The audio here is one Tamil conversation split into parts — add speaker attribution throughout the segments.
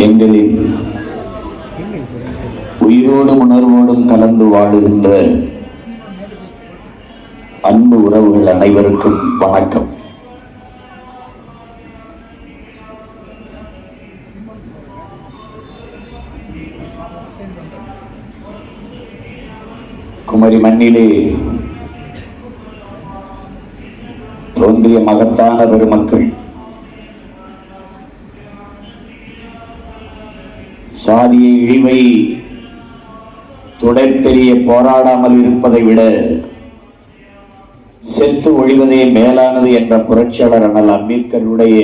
Speaker 1: எங்களின் உயிரோடும் உணர்வோடும் கலந்து வாழுகின்ற அன்பு உறவுகள் அனைவருக்கும் வணக்கம். குமரி மண்ணிலே தோன்றிய மகத்தான பெருமக்கள் சாதிய இழிவை தொடர்பெரிய போராடாமல் இருப்பதை விட செத்து ஒழிவதே மேலானது என்ற புரட்சியாளர் அண்ணல் அம்பேத்கருடைய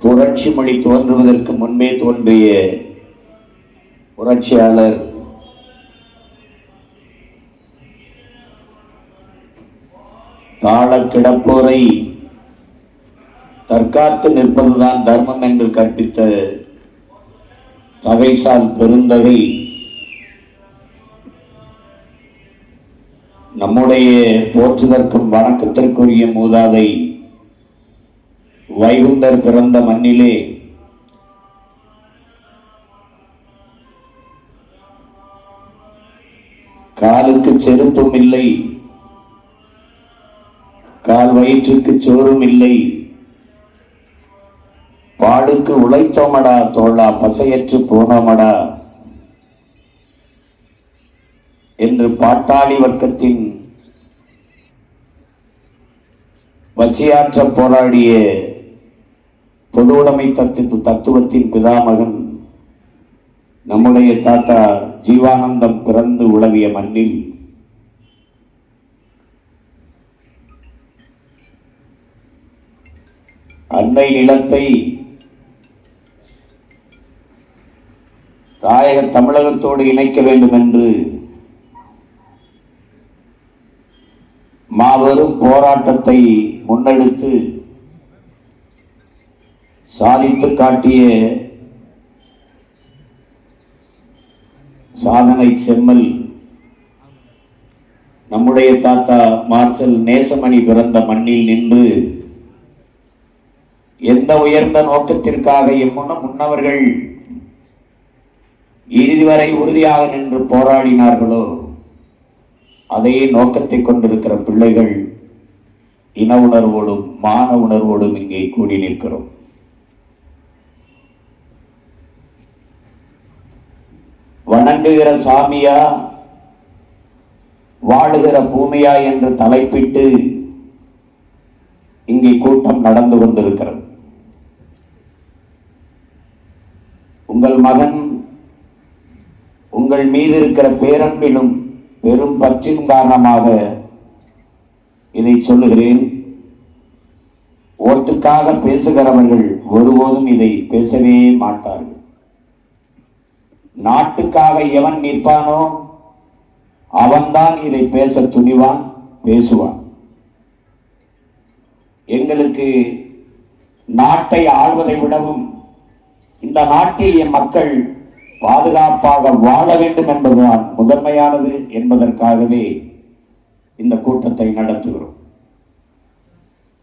Speaker 1: புரட்சி மொழி தோன்றுவதற்கு முன்பே தோன்றிய புரட்சியாளர் தாழ கிடப்போரை தற்காத்து நிற்பதுதான் தர்மம் என்று கற்பித்த தகைசால் பெருந்தகை நம்முடைய போற்றுதற்கும் வணக்கத்திற்குரிய மூதாதை வைகுந்தர் பிறந்த மண்ணிலே காலுக்கு செருப்பும் இல்லை, கால் வயிற்றுக்கு சோறும் இல்லை, பாடுக்கு உழைத்தோமடா தோழா பசையற்று போனோமடா என்று பாட்டாளி வர்க்கத்தின் வச்சியாற்ற போராடிய பொது உடைமை தத்துவத்தின் பிதாமகன் நம்முடைய தாத்தா ஜீவானந்தம் பிறந்து உலவிய மண்ணில் அன்னை நிலத்தை தாயக தமிழகத்தோடு இணைக்க வேண்டும் என்று மாபெரும் போராட்டத்தை முன்னெடுத்து சாதித்து காட்டிய சாதனை செம்மல் நம்முடைய தாத்தா மார்ஷல் நேசமணி பிறந்த மண்ணில் நின்று எந்த உயர்ந்த நோக்கத்திற்காக முன்னவர்கள் இறுதி வரை உறுதியாக நின்று போராடினார்களோ அதே நோக்கத்தை கொண்டிருக்கிற பிள்ளைகள் இன உணர்வோடும் மான உணர்வோடும் இங்கே கூடி நிற்கிறோம். வணங்குகிற சாமியா வாழுகிற பூமியா என்று தலைப்பிட்டு இங்கே கூட்டம் நடந்து கொண்டிருக்கிறது. உங்கள் மகன் உங்கள் மீது இருக்கிற பேரன்பிலும் பெரும் பற்றின் காரணமாக இதை சொல்லுகிறேன். ஓட்டுக்காக பேசுகிறவர்கள் ஒருபோதும் இதை பேசவே மாட்டார்கள். நாட்டுக்காக எவன் நிற்பானோ அவன்தான் இதை பேச துணிவான், பேசுவான். எங்களுக்கு நாட்டை ஆள்வதை விடவும் இந்த நாட்டில் என் மக்கள் பாதுகாப்பாக வாழ வேண்டும் என்பதுதான் முதன்மையானது என்பதற்காகவே இந்த கூட்டத்தை நடத்துகிறோம்.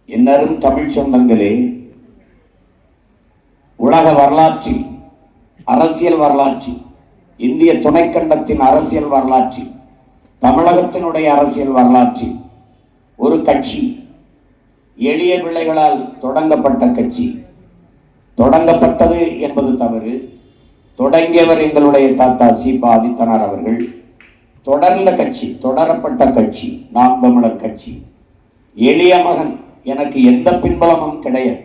Speaker 1: என்னரும் தமிழ் சொந்தங்களே, உலக வரலாற்றில், அரசியல் வரலாற்றில், இந்திய துணைக்கண்டத்தின் அரசியல் வரலாற்றில், தமிழகத்தினுடைய அரசியல் வரலாற்றில் ஒரு கட்சி, எளிய பிள்ளைகளால் தொடங்கப்பட்ட கட்சி, தொடங்கப்பட்டது என்பது தவறு, தொடங்கியவர் எங்களுடைய தாத்தா சீபா ஆதித்தனார் அவர்கள், தொடர்ந்த கட்சி, தொடரப்பட்ட கட்சி நாம் தமிழர் கட்சி. எளிய மகன், எனக்கு எந்த பின்பலமும் கிடையாது,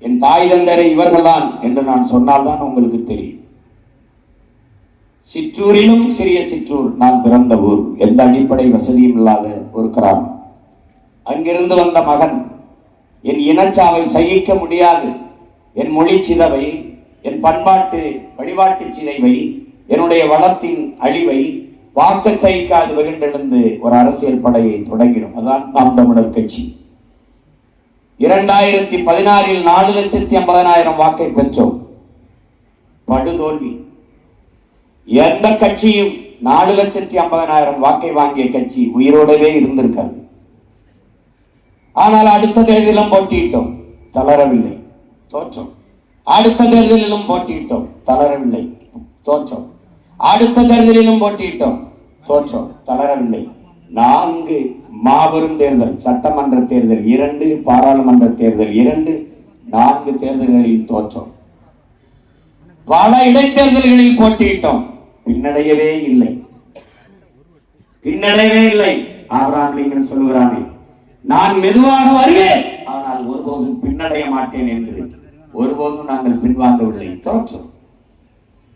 Speaker 1: என் தாய் தந்தரை இவர்கள்தான் என்று நான் சொன்னால்தான் உங்களுக்கு தெரியும். சிற்றூரிலும் சிறிய சிற்றூர், நான் பிறந்த ஊர், எந்த அடிப்படை வசதியும் இல்லாத ஒரு கிராமம். அங்கிருந்து வந்த மகன், என் இனச்சாவை சகிக்க முடியாது, என் மொழி சிதவை, என் பண்பாட்டு வழிபாட்டு சிதைவை, என்னுடைய வளத்தின் அழிவை வாக்க சகிக்காது வெகுண்டெழுந்து ஒரு அரசியல் படையை தொடங்கினோம். அதான் நாம் தமிழர் கட்சி. 2016 4,50,000 வாக்கை பெற்றோம். படுதோல்வி. எந்த கட்சியும் 4,50,000 வாக்கை வாங்கிய கட்சி உயிரோடவே இருந்திருக்காது. ஆனால் அடுத்த தேர்தலும் போட்டியிட்டோம், தளரவில்லை, தோற்றோம். அடுத்த தேர்தலிலும் போட்டியிட்டோம், தளரவில்லை, தோற்றோம். அடுத்த தேர்தலிலும் போட்டியிட்டோம், தோற்றோம், தளரவில்லை. 4 மாபெரும் தேர்தல், சட்டமன்ற தேர்தல் 2, பாராளுமன்ற தேர்தல் 2, 4 தேர்தல்களில் தோற்றோம். பல இடைத்தேர்தல்களில் போட்டியிட்டோம், பின்னடையவே இல்லை, பின்னடையவே இல்லை. ஆபிரகாம் லிங்கன் சொல்லுகிறானே, நான் மெதுவாக வருவேன் ஆனால் ஒருபோதும் பின்னடைய மாட்டேன் என்று. ஒருபோதும் நாங்கள் பின்வாங்கவில்லை, தோற்றோம்.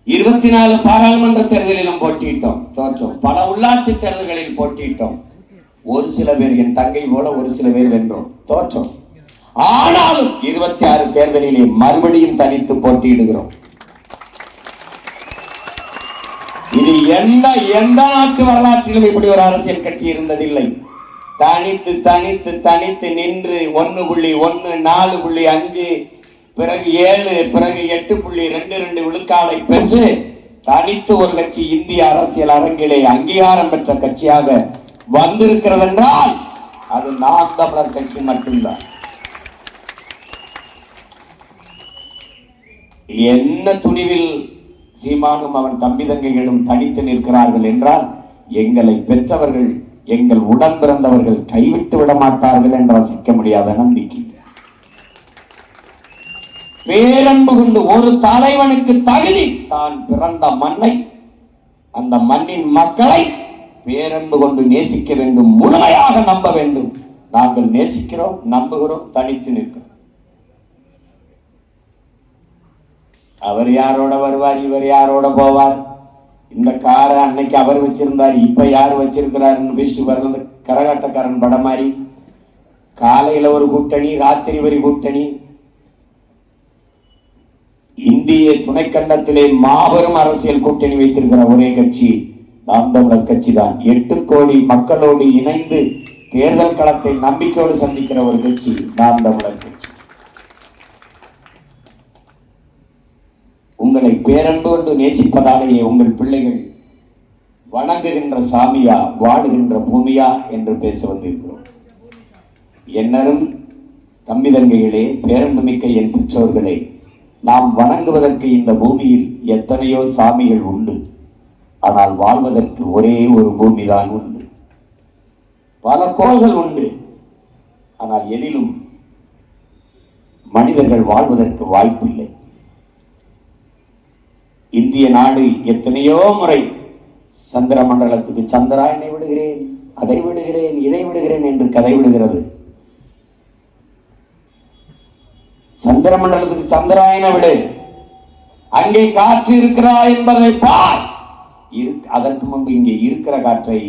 Speaker 1: 24 பாராளுமன்ற தேர்தலிலும் போட்டியிட்டோம், தோற்றோம். பல உள்ளாட்சி தேர்தல்களில் போட்டியிட்டோம். ஒரு சில பேர், என் தங்கை போல ஒரு சில பேர் வென்றோம், தோற்றோம். ஆனாலும் 26 தேர்தலிலே மறுபடியும் தனித்து போட்டியிடுகிறோம். இது எந்த நாட்டு வரலாற்றிலும் இப்படி ஒரு அரசியல் கட்சி இருந்ததில்லை. தனித்து தனித்து தனித்து நின்று 1.1, 4.5, பிறகு 7, பிறகு 8.22 விழுக்காடை பெற்று தனித்து ஒரு கட்சி இந்திய அரசியல் அரங்கிலே அங்கீகாரம் பெற்ற கட்சியாக வந்திருக்கிறது என்றால் அது நாம் தமிழர் கட்சி மட்டும்தான். என்ன துணிவில் சீமானும் அவன் தம்பி தங்கைகளும் தனித்து நிற்கிறார்கள் என்றால் எங்களை பெற்றவர்கள், எங்கள் உடன் பிறந்தவர்கள் கைவிட்டு விட மாட்டார்கள் என்று வசிக்க முடியாத நம்பிக்கை. பேரன்பு கொண்டு ஒரு தலைவனுக்கு தகுதி தான் பிறந்த மண்ணை, அந்த மண்ணின் மக்களை பேரன்பு கொண்டு நேசிக்க வேண்டும், முழுமையாக நம்ப வேண்டும். நாங்கள் நேசிக்கிறோம், நம்புகிறோம், தனித்து நிற்கிறோம். அவர் யாரோட வருவார், இவர் யாரோட போவார், இந்த காரை அன்னைக்கு அவர் வச்சிருந்தார், இப்ப யார் வச்சிருக்கிறாருன்னு பேசிட்டு வர்றது கரகாட்டக்காரன் படம் மாதிரி. காலையில ஒரு கூட்டணி, ராத்திரி ஒரு கூட்டணி. இந்திய துணைக்கண்டத்திலே மாபெரும் அரசியல் கூட்டணி வைத்திருக்கிற ஒரே கட்சி நாம் தமிழர் கட்சி தான். 8 கோடி மக்களோடு இணைந்து தேர்தல் களத்தை நம்பிக்கையோடு சந்திக்கிற ஒரு கட்சி நாம் தமிழர் கட்சி. உங்களை பேரன்பு கொண்டு நேசிப்பதாலேயே உங்கள் பிள்ளைகள் வணங்குகின்ற சாமியா, வாடுகின்ற பூமியா என்று பேச வந்திருக்கிறோம். என்னரும் தம்பி தங்கைகளே, பேரன்பு மிக்க என் பெற்றோர்களே, நாம் வணங்குவதற்கு இந்த பூமியில் எத்தனையோ சாமிகள் உண்டு. ஆனால் வாழ்வதற்கு ஒரே ஒரு பூமி தான் உண்டு. பல கோள்கள் உண்டு, ஆனால் எதிலும் மனிதர்கள் வாழ்வதற்கு வாய்ப்பில்லை. இந்திய நாடு எத்தனையோ முறை சந்திர மண்டலத்துக்கு சந்திராயனை விடுகிறேன், அதை விடுகிறேன், இதை விடுகிறேன் என்று கதை விடுகிறது. சந்திர மண்டலத்துக்கு சந்திராயனை விடு, அங்கே காற்று இருக்கிறா என்பதை பார். அதற்கு முன்பு இங்கே இருக்கிற காற்றை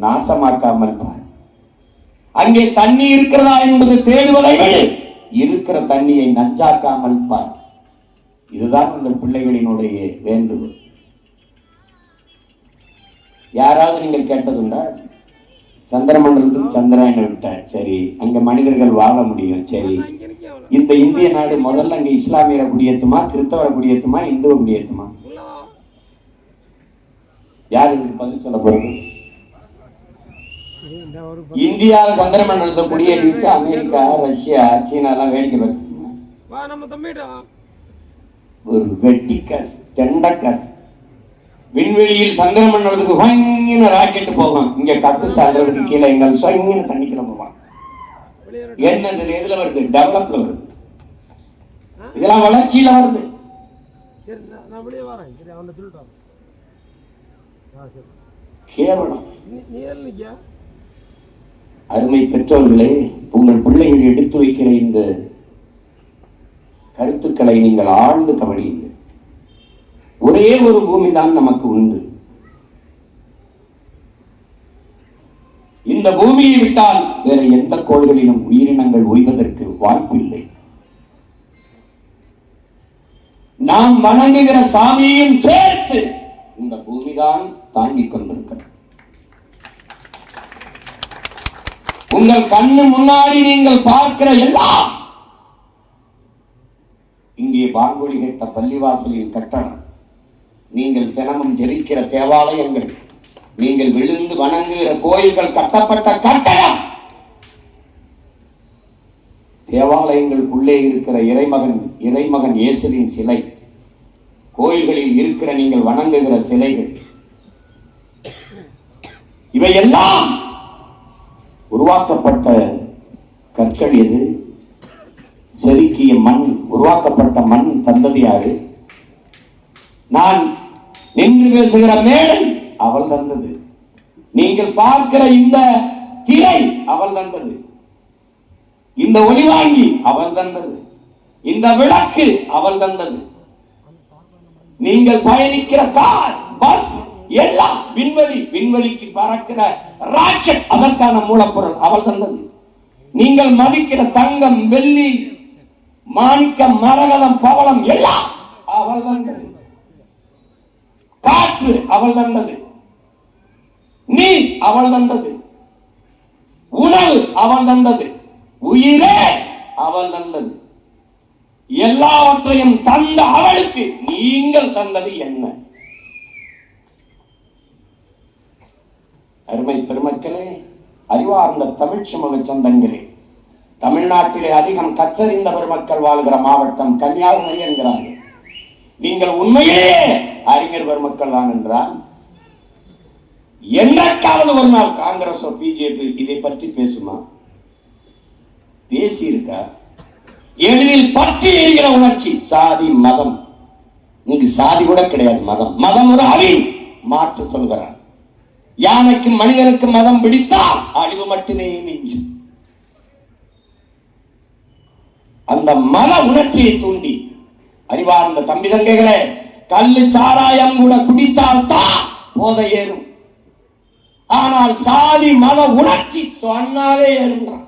Speaker 1: நாசமாக்காமல் பார். அங்கே தண்ணி இருக்கிறதா என்பது தேடுவதை விடு, இருக்கிற தண்ணியை நஞ்சாக்காமல் பார். இதுதான் உங்கள் பிள்ளைகளினுடைய வேண்டுகோள். யாராவது நீங்கள் கேட்டதுண்டா? சந்திர மண்டலத்துக்கு சந்திராயனை விட்டார், சரி, அங்க மனிதர்கள் வாழ முடியும், சரி. இந்த இந்திய நாடு முதல்ல அங்க இஸ்லாமியரை குடியேற்றுமா, கிறிஸ்தவரை குடியேற்றுமா, இந்துவை குடியேற்றுமா? யார் இதுக்கு பதில் சொல்ல போறது? இந்தியாவை சந்திர மண்டலத்தை குடியேற்றிட்டு அமெரிக்கா, ரஷ்யா, சீனா எல்லாம் வேடிக்கை பார்த்து ஒரு வெட்டிக்காசு, தெண்டக்காசு. விண்வெளியில் சந்திர மண்டலத்துக்கு ராக்கெட் போகும், இங்க கக்கு சாடுறதுக்கு கீழே எங்கள் தண்ணிக்குள்ள போவாங்க. என்னது? எதுல வருது? டெவலப்ல வருது. இதெல்லாம் வளர்ச்சியில வருது. கேவலம். அருமை பெற்றோர்களே, உங்கள் பிள்ளைகள் எடுத்து வைக்கிற இந்த கருத்துக்களை நீங்கள் ஆழ்ந்து கவனியுங்கள். ஒரே ஒரு பூமி தான் நமக்கு உண்டு. இந்த பூமியை விட்டால் வேற எந்த கோள்களிலும் உயிரினங்கள் உய்வதற்கு வாய்ப்பில்லை. நாம் வணங்குகிற சாமியையும் சேர்த்து இந்த பூமிதான் தாங்கிக் கொண்டிருக்கிறது. உங்கள் கண்ணு முன்னாடி நீங்கள் பார்க்கிற எல்லாம் இங்கே பாங்கொலி கேட்ட பள்ளிவாசலில் கட்டணம், நீங்கள் தினமும் ஜெபிக்கிற தேவாலயங்கள், நீங்கள் விழுந்து வணங்குகிற கோயில்கள் கட்டப்பட்ட கட்டணம், தேவாலயங்களுக்குள்ளே இருக்கிற இறைமகன் இயேசுவின் சிலை, கோயில்களில் இருக்கிற நீங்கள் வணங்குகிற சிலைகள், இவையெல்லாம் உருவாக்கப்பட்ட கற்கள் எது? செதுக்கிய மண், உருவாக்கப்பட்ட மண் தந்தது யாரு? நான் நின்று பேசுகிற மேடை அவள் தந்தது. நீங்கள் பார்க்கிற இந்த திரை அவள் தந்தது. இந்த ஒளிவாங்கி அவள் தந்தது. இந்த விளக்கு அவள் தந்தது. நீங்கள் பயணிக்கிற கார், பஸ் எல்லாம் விண்வெளிக்கு பறக்கிற ராக்கெட் அதற்கான மூலப்பொருள் அவள் தந்தது. நீங்கள் மதிக்கிற தங்கம், வெள்ளி, மாணிக்கம், மரகதம், பவளம் எல்லாம் அவள் தந்தது. காற்று அவள் தந்தது. நீர் அவள் தந்தது. உணவு அவள் தந்தது. உயிரே அவள் தந்தது. எல்லாவற்றையும் தந்த அவளுக்கு நீங்கள் தந்தது என்ன? அருமை பெருமக்களே, அறிவார்ந்த தமிழ் சமூக சொந்தங்களே, தமிழ்நாட்டிலே அதிகம் கற்றறிந்த பெருமக்கள் வாழ்கிற மாவட்டம் கன்னியாகுமரி என்கிறார்கள். நீங்கள் உண்மையிலேயே அறிஞர் பெருமக்கள் தான் என்றால், என்னைக்காவது ஒரு நாள் காங்கிரஸோ பிஜேபி இதை பற்றி பேசுமா? பேசி இருக்கா? எளிதில் பற்றி எரிகிற உணர்ச்சி சாதி மதம். இங்கு சாதி கூட கிடையாது, மதம். மதம் ஒரு அழிவு மாற்ற சொல்கிறார். யானைக்கு மனிதனுக்கு மதம் பிடித்தால் அழிவு மட்டுமே மிஞ்சும். அந்த மத உணர்ச்சியை தூண்டி, அறிவார்ந்த தம்பி தங்கைகளே, கல்லு சாராயம் கூட குடித்தால் தான் போதை ஏறும். ஆனால் சாதி மத உணர்ச்சி சொன்னாலே ஏறுன்றான்.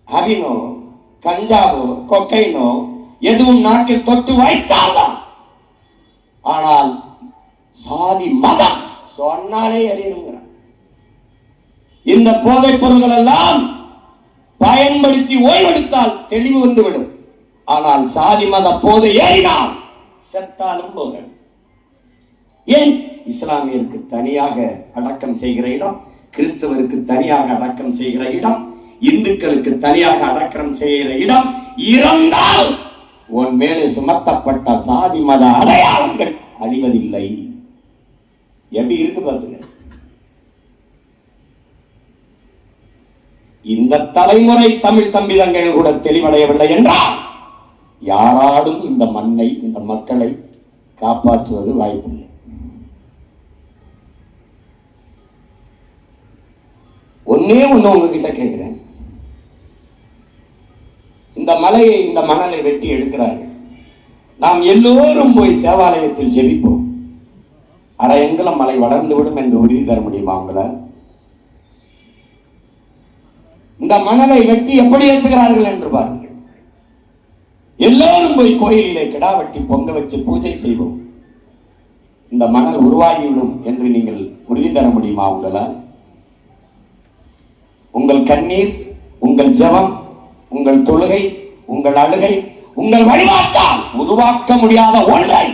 Speaker 1: அபினோ, கஞ்சாவோ, கொக்கைனோ எதுவும் நாட்டில் தொட்டு வைத்தால்தான். ஆனால் சாதி மதம் சொன்னாலே அறியுங்கிறான். இந்த போதைப் பொருள்கள் எல்லாம் பயன்படுத்தி ஓய்வெடுத்தால் தெளிவு வந்துவிடும். ஆனால் சாதி மத போதை ஏறினால் செத்தாலும் போக. ஏன்? இஸ்லாமியருக்கு தனியாக அடக்கம் செய்கிற இடம், கிறிஸ்தவருக்கு தனியாக அடக்கம் செய்கிற இடம், இந்துக்களுக்கு தனியாக அடக்கம் செய்கிற இடம். இறந்தால் உன் மேலே சுமத்தப்பட்ட சாதி மத அடையாளங்கள் அழிவதில்லை. எப்படி இருக்கு பாத்துங்க. இந்த தலைமுறை தமிழ் தம்பி தங்கைகள் கூட தெளிவடையவில்லை என்றால் யாராலும் இந்த மண்ணை, இந்த மக்களை காப்பாற்றுவது வாய்ப்பில்லை. ஒன்னே ஒண்ணு உங்ககிட்ட கேட்கிறேன். இந்த மலையை, இந்த மணலை வெட்டி எடுக்கிறார்கள். நாம் எல்லோரும் போய் தேவாலயத்தில் ஜெபிப்போம். அரை எங்கலம் மலை வளர்ந்து விடும் என்று உறுதி தர முடியுமா உங்களால்? இந்த மணலை வெட்டி எப்படி ஏற்றுகிறார்கள் என்று பாருங்கள். எல்லோரும் போய் கோயிலிலே கிடா வெட்டி பொங்க வச்சு பூஜை செய்வோம். இந்த மணல் உருவாகிவிடும் என்று நீங்கள் உறுதி தர முடியுமா உங்களால்? உங்கள் கண்ணீர், உங்கள் ஜெபம், உங்கள் தொழுகை, உங்கள் அழுகை, உங்கள் வழிபாட்டால் உருவாக்க முடியாத ஒன்றை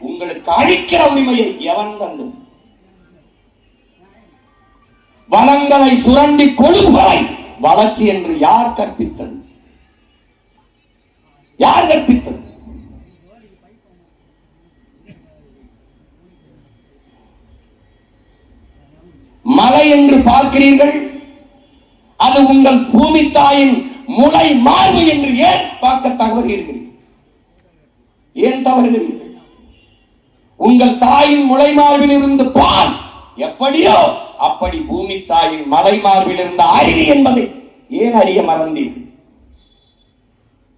Speaker 1: உங்களுக்கு அளிக்கிற உரிமையை எவன் தந்தது? வளங்களை சுரண்டி கொழுவதை வளர்ச்சி என்று யார் கற்பித்தது? யார் கற்பித்தது? மலை என்று பார்க்கிறீர்கள், அது உங்கள் பூமி தாயின் முளை மார்பு என்று ஏன் பார்க்க தவறுகிறீர்கள்? ஏன் தவறுகிறீர்கள்? உங்கள் தாயின் முளை மார்பில் இருந்து பால் எப்படியோ அப்படி பூமி தாயின் மலை மார்பில் இருந்த அருவி என்பதை ஏன் அறிய மறந்தீர்கள்?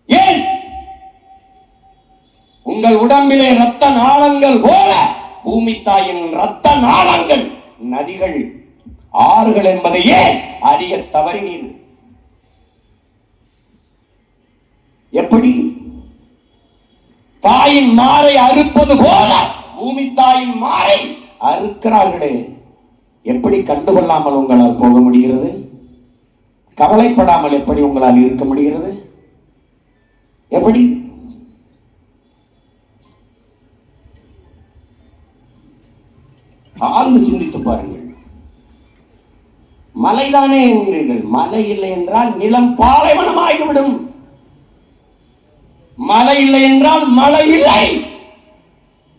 Speaker 1: ஏன்? உங்கள் உடம்பிலே இரத்த நாளங்கள் போல பூமி தாயின் இரத்த நாளங்கள், நதிகள், ஆறுகள் என்பதை ஏன் அறிய தவறினீர்கள்? எப்படி? தாயின் மாரை அறுப்பது போல பூமி தாயின் மாரை அறுக்கிறார்களே, எப்படி கண்டுகொள்ளாமல் உங்களால் போக முடிகிறது? கவலைப்படாமல் எப்படி உங்களால் இருக்க முடிகிறது? எப்படி? ஆழ்ந்து சிந்தித்து பாருங்கள். மலைதானே என்கிறீர்கள். மலை இல்லை என்றால் நிலம் பாலைவனமாகிவிடும். மலை இல்லை என்றால் மழை இல்லை.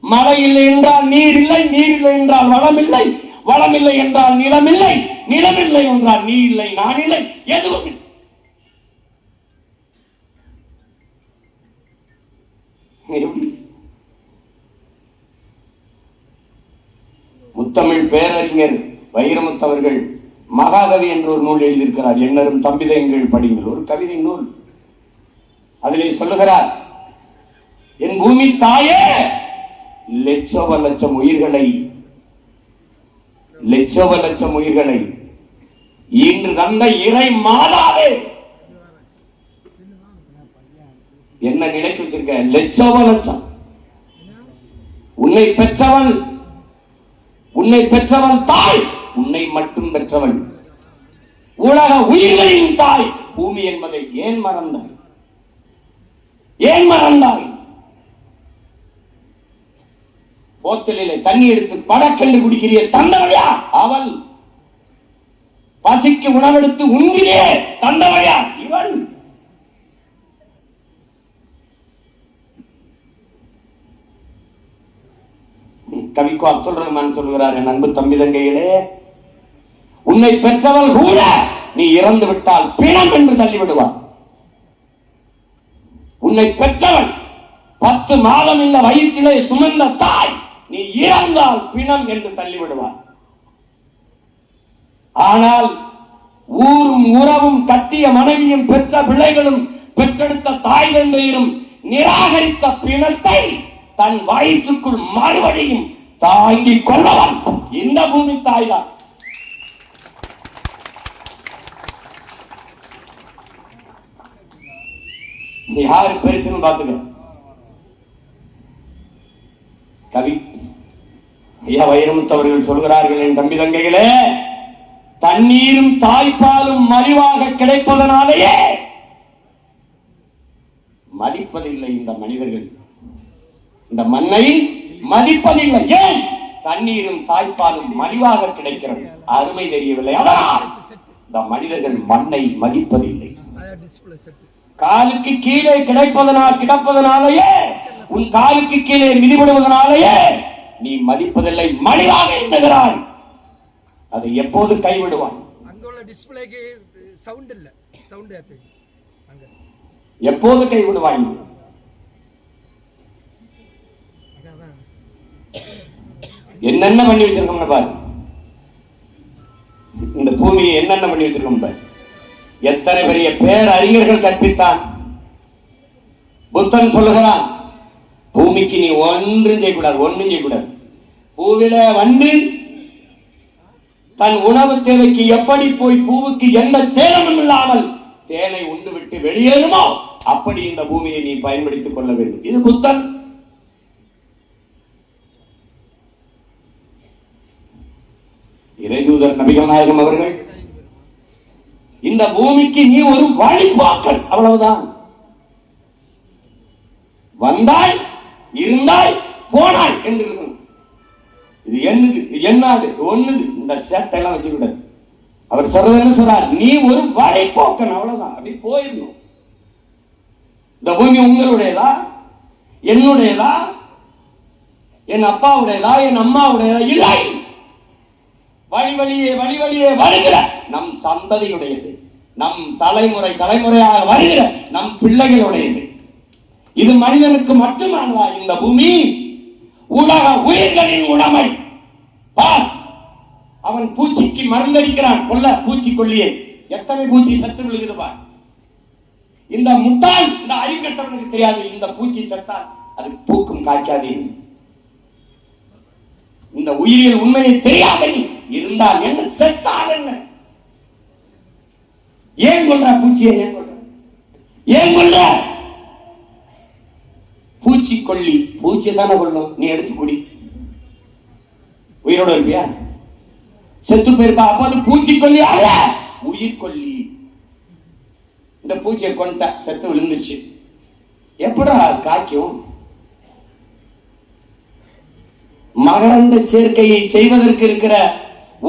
Speaker 1: மழை இல்லை என்றால் நீர் இல்லை. நீர் இல்லை என்றால் வளம் இல்லை. வளம் இல்லை என்றால் நிலம் இல்லை. நிலம் இல்லை என்றால் நீ இல்லை, நான் இல்லை, எதுவும் இல்லை. முத்தமிழ் பேரறிஞர் வைரமுத்தவர்கள் மகாகவி என்ற ஒரு நூல் எழுதியிருக்கிறார். எண்ணரும் தம்பிதங்கள் படிங்கள், ஒரு கவிதை நூல். அதிலே சொல்லுகிறார், என் பூமி தாயே லட்சோப லட்சம் உயிர்களை இன்று தந்த இறை மாதாவே. என்ன நினைக்க வச்சிருக்க? லட்சோப லட்சம். உன்னை பெற்றவள் தாய், உன்னை மட்டும் பெற்றவள். உலக உயிர்களின் தாய் பூமி என்பதை ஏன் மறந்தாய்? போத்தலிலே தண்ணி எடுத்து படக்கென்று குடிக்கிறிய தந்தவழியா அவள்? பசிக்கு உணவெடுத்து உண்கிறியே தந்தவழியா இவள்? கவிக்கோ அப்துல் ரஹ்மான் சொல்கிறார், என் அன்பு தம்பி தங்கையிலே, உன்னை பெற்றவள் கூட நீ இறந்து விட்டால் பிணம் என்று தள்ளிவிடுவார். உன்னை பெற்றவள் 10 மாதம் இந்த வயிற்றிலே சுமந்த தாய் நீ இறந்தால் பிணம் என்று தள்ளிவிடுவார். ஆனால் ஊரும் உறவும் கட்டிய மனைவியும் பெற்ற பிள்ளைகளும் பெற்றெடுத்த தாய் தந்தையரும் நிராகரித்த பிணத்தை தன் வயிற்றுக்குள் மறுபடியும் தாங்கிக் கொள்ளவன் இந்த பூமி தாய் தான். யாரு பெருசுன்னு பாத்துக்க. கவி ஐயா வைரமுத்தவர்கள் சொல்கிறார்கள், என் தம்பி தங்கைகளே, தண்ணீரும் தாய்ப்பாலும் மலிவாக கிடைப்பதனாலேயே மதிப்பதில்லை இந்த மனிதர்கள். இந்த மண்ணை மதிப்பதில்லை. ஏன்? தண்ணீரும் தாய்ப்பாலும் மலிவாக கிடைக்கிறது, அருமை தெரியவில்லை. அதனால் இந்த மனிதர்கள் மண்ணை மதிப்பதில்லை. காலுக்கு கீழே கிடப்பதனாலேயே, உன் காலுக்கு கீழே மிதிவிடுவதனாலேயே நீ மதிப்பதில்லை, மலிவாக எண்ணுகிறாய். அதை எப்போது கைவிடுவான்? எப்போது கைவிடுவாய்? என்னென்ன பண்ணி வச்சிருக்கோம்னு பாரு. இந்த பூமியை என்னென்ன பண்ணி வச்சிருக்கோம் பாரு. எத்தனை பெரிய பேரறிஞர்கள் கற்பித்தான். புத்தன் சொல்லுகிறான், பூமிக்கு நீ ஒன்றும் செய்யக்கூடாது. பூவில வண்டு தன் உணவு தேவைக்கு எப்படி போய் பூவுக்கு எந்த சேதமும் இல்லாமல் தேனை உண்டு விட்டு வெளியேறுமோ அப்படி இந்த பூமியை நீ பயன்படுத்திக் கொள்ள வேண்டும். இது புத்தன். இறைதூதர் நபிகள் நாயகம் அவர்கள், இந்த பூமிக்கு நீ ஒரு வழிபாக்கல், அவ்வளவுதான். வந்தாய், இருந்தாய், போனாய் என்று இருக்கணும். இது என்னது, இது என்னாடு, ஒண்ணுது. இந்த சேட்டை எல்லாம் வச்சுக்கூடாது. அவர் சொல்றது என்ன சொல்றார்? நீ ஒரு வழிபோக்கன், அவ்வளவுதான். அப்படி போயிடணும். இந்த பூமி உங்களுடையதா, என்னுடையதா, என் அப்பாவுடையதா, என் அம்மாவுடையதா? இல்லை. வழி வழியே வருகிற நம் சந்ததியுடையது, நம் தலைமுறையாக வருகிற நம் பிள்ளைகளுடையது. இது மனிதனுக்கு மட்டுமானதா இந்த பூமி? உலக உயிர்களின் உடைமை. அவன் பூச்சிக்கு மருந்தடிக்கிறான், பூச்சிக்கொல்லியை. எத்தனை பூச்சி சத்து விழுகுது பார். இந்த முட்டாள், இந்த அறிவு கட்டவனுக்கு தெரியாது, இந்த பூச்சி சத்தால் அது பூக்கும் காய்க்காது. இந்த உயிரியல் உண்மையை தெரியாத நீ இருந்தால் என்ன, செத்தால் என்ன? ஏன் கொள்ற பூச்சியை? ஏன் கொள்ற? பூச்சிக்கொல்லி பூச்சி தானே கொள்ளும். நீ எடுத்து குடி, உயிரோட இருப்பியா? செத்து போயிருப்பா. அப்ப அது பூச்சிக்கொல்லி அல்ல, உயிர்கொல்லி. இந்த பூச்சியை கொண்ட செத்து விழுந்துச்சு, எப்படா காய்க்கும்? மகரந்த சேர்க்கையை செய்வதற்கு இருக்கிற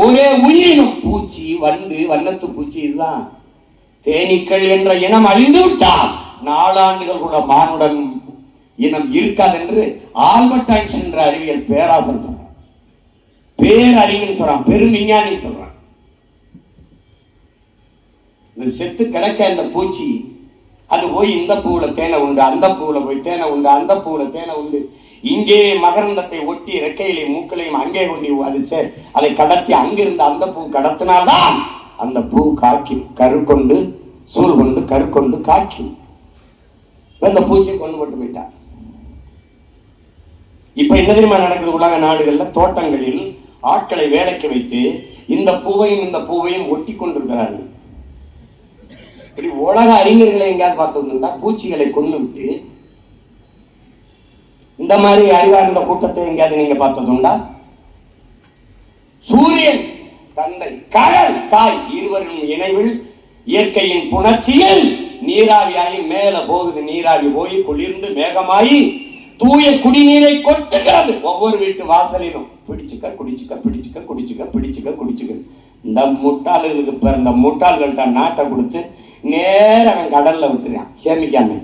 Speaker 1: ஒரே உயிரினம் பூச்சி, வண்டு, வண்ணத்து பூச்சி, இதுதான். தேனீக்கள் என்ற இனம் அழிந்து விட்டால் 4 ஆண்டுகள் கூட மானுடன் இனம் இருக்காது என்று ஆல்பர்ட் ஐன்ஸ்டீன் என்ற அறிவியல் பேராசன் சொல்றான். பேரறிஞன் சொல்றான், பெரும் விஞ்ஞானி சொல்றான். இந்த செத்து கிடக்க இந்த பூச்சி அது போய் இந்த பூவுல தேனை உண்டு, அந்த பூவுல போய் தேனை உண்டு, அந்த பூவுல தேனை உண்டு, இங்கே மகரந்தத்தை ஒட்டி ரெக்கையிலையும் மூக்களையும் அங்கே கொண்டு அதை கடத்தி அங்கிருந்து அந்த பூ கடத்தினால்தான் அந்த பூ காய்க்கும். கருக்கொண்டு சூழ் கொண்டு கருக்கொண்டு காய்க்கும். இந்த பூச்சியை கொண்டு போட்டு போயிட்டான். இப்ப என்ன தெரியுமா நடக்குது? உலக நாடுகள்ல தோட்டங்களில் ஆட்களை வேலைக்கு வைத்து இந்த பூவையும் ஒட்டி கொண்டிருக்கிறார்கள். இப்படி உலக அறிஞர்களை எங்கேயாவது பார்த்தோம்னா பூச்சிகளை கொண்டு விட்டு இந்த மாதிரி அறிவார்ந்த கூட்டத்தை எங்கேயாவது நீங்க பார்த்ததுண்டா? சூரியன் தந்தை, கடல் தாய், இருவரும் இணைவில் இயற்கையின் புணர்ச்சியில் நீராவியாகி மேல போகுது. நீராவி போய் குளிர்ந்து மேகமாயி தூய குடிநீரை கொட்டுகிறது. ஒவ்வொரு வீட்டு வாசலிலும் பிடிச்சுக்க குடிச்சுக்க, பிடிச்சுக்க குடிச்சுக்க, பிடிச்சுக்க குடிச்சுக்க. இந்த முட்டாள்களுக்கு பிறந்த முட்டாள்கள்ட்ட நாட்டை கொடுத்து நேரம் அவன் கடல்ல விட்டுறான் சேமிக்காம.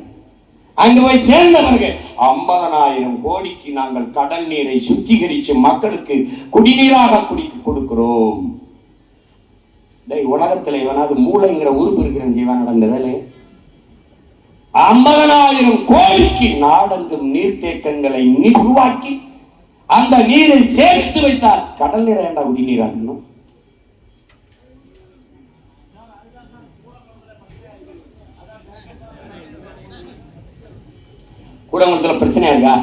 Speaker 1: அங்க போய் சேர்ந்தவர்கள் 50,000 கோடிக்கு நாங்கள் கடல் நீரை சுத்திகரித்து மக்களுக்கு குடிநீராக கொடுக்கிறோம். உலகத்துல இவனாவது மூளைங்கிற உறுப்பு இருக்கிற ஜீவன் நடந்த வேலை. 50,000 கோடிக்கு நாடெங்கும் நீர்த்தேக்கங்களை உருவாக்கி அந்த நீரை சேமித்து வைத்தார். கடல் நீரை ஏண்டா குடிநீராக்கணும்? கூடங்குளத்தில் பிரச்சனை இருக்கா?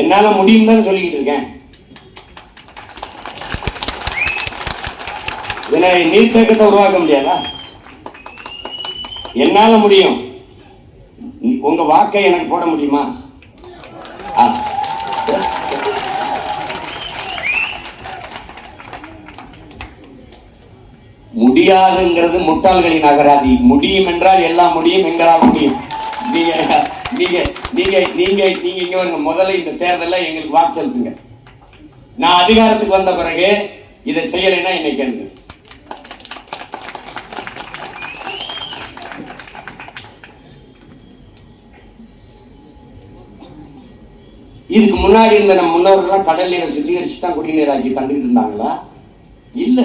Speaker 1: என்னால முடியும் தான் சொல்லிக்கிட்டு இருக்கேன். நீர்த்தேக்கத்தை உருவாக்க முடியாதா? என்னால முடியும். உங்க வாக்கை எனக்கு போட முடியுமா? முடியாதுங்கிறது முட்டாள்களின் அகராதி. முடியும் என்றால் எல்லாம் முடியும், எங்களால் முடியும். நீங்க நீங்க நீங்க நீங்க நீங்க இங்க வருங்க. முதல்ல இந்த தேர்தலில் எங்களுக்கு வாக்கு செலுத்துங்க. நான் அதிகாரத்துக்கு வந்த பிறகு இதை செய்யலைன்னா என்னை கேளுங்க. இதுக்கு முன்னாடி இருந்த நம்ம முன்னோர்கள்லாம் கடல் நீரை சுத்திகரிச்சு தான் குடிநீராக்கி தந்துட்டு இருந்தாங்களா? இல்ல.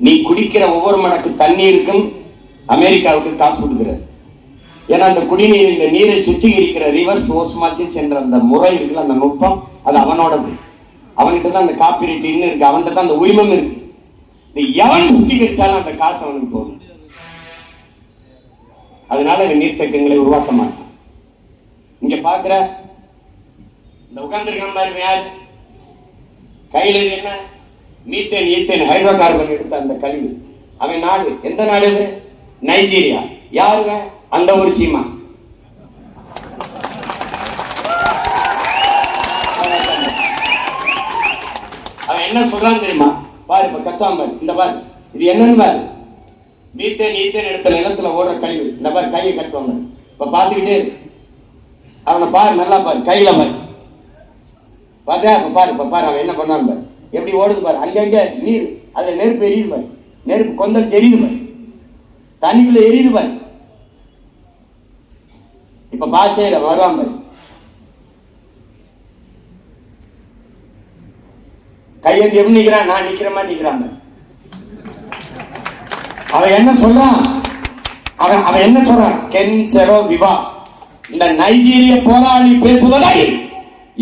Speaker 1: நீ குடிக்கிற ஒவ்வொரு மடக்கு தண்ணீருக்கும் அமெரிக்காவுக்கு காசு கொடுக்கிற. ஏன்னா அந்த குடிநீர், இந்த நீரை சுத்திகரிக்கிற ரிவர்ஸ் ஓஸ்மாசிஸ் என்ற அந்த முறை இருக்குல்ல, அந்த நுட்பம், அது அவனோடது. அவன்கிட்ட தான் அந்த காப்பிரைட் இன்னும் இருக்கு, அவன்கிட்ட தான் அந்த உரிமம் இருக்கு. இந்த எவன் சுத்திகரிச்சாலும் அந்த காசு அவனுக்கு போகும். அதனால நீர்த்தேக்கங்களை உருவாக்க மாட்டான். இங்க பாக்குற இந்த உட்கார்ந்துருக்க மாதிரி யாரு கையில என்ன மீத்தேன், ஈத்தேன், ஹைட்ரோ கார்பன் எடுத்த அந்த கழிவு. அவன் நாடு எந்த நாடு? இது நைஜீரியா. யாருங்க? அந்த ஒரு சீமா. அவன் என்ன சொல்றான்னு தெரியுமா? பாரு, இப்ப கத்தாம இந்த பாரு, இது என்னன்னு பாரு. மீத்தேன், ஈத்தேன் எடுத்த நிலத்துல ஓடுற கழிவு. இந்த பாரு, கையை கட்டுவாங்க. இப்ப பாத்துக்கிட்டே அவனை பாரு, நல்லா பாரு, கையில பாரு. பார்த்தா இப்ப பாரு, இப்ப பாரு அவன் என்ன பண்ணான்னு பாரு, எப்படி ஓடுது பாரு. அங்கங்க நீர், அது நெருப்பு எரியுது பாரு, நெருப்பு கொந்தளிச்சு எரியுது பாரு, தண்ணிக்குள்ள எரியுது பாரு. இப்ப பார்த்தே வருவான் பாரு, கையெழுந்து எப்படி நிக்கிறான், நான் நிக்கிற மாதிரி நிக்கிறான் பாரு. அவன் என்ன சொல்றான்? அவன் என்ன சொல்றான்? கென் செரோ விவா, இந்த நைஜீரிய போராளி பேசுவதை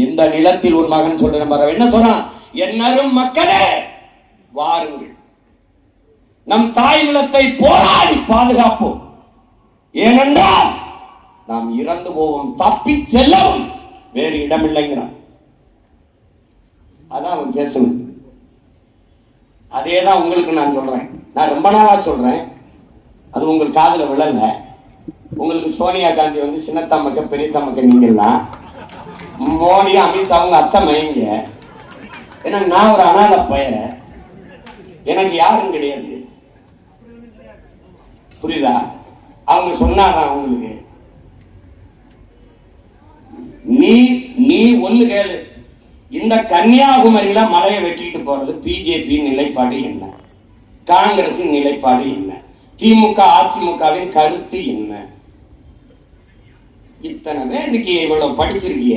Speaker 1: இந்த நிலத்தில் ஒரு மகன் சொல்ற என்ன சொல்றான்? என்னரும் மக்களே வாருங்கள், நம் தாய் நிலத்தை போராடி பாதுகாப்போம். ஏனென்றால் நாம் இறந்து போவோம், தப்பி செல்லவும் வேறு இடமில்லைங்கிறான். அதான் அவன் பேசணும். அதேதான் உங்களுக்கு நான் சொல்றேன். நான் ரொம்ப நாளா சொல்றேன், அது உங்களுக்கு காதுல விழல. உங்களுக்கு சோனியா காந்தி வந்து சின்னத்தம்மக்க பெரியத்தம்மக்க நீங்கலாம், மோடி அமித்ஷா அவங்க அத்தை மைங்க. ஏன்னா நான் ஒரு அனாத பையன், எனக்கு யாரும் கிடையாது. புரியுதா? அவங்க சொன்னாங்க அவங்களுக்கு, நீ ஒண்ணு கேளு, இந்த கன்னியாகுமரியில மலையை வெட்டிட்டு போறது பிஜேபி நிலைப்பாடு என்ன, காங்கிரசின் நிலைப்பாடு என்ன, திமுக அதிமுகவின் கருத்து என்ன? இத்தனை பேருக்கு இவ்வளவு படிச்சிருக்கிய,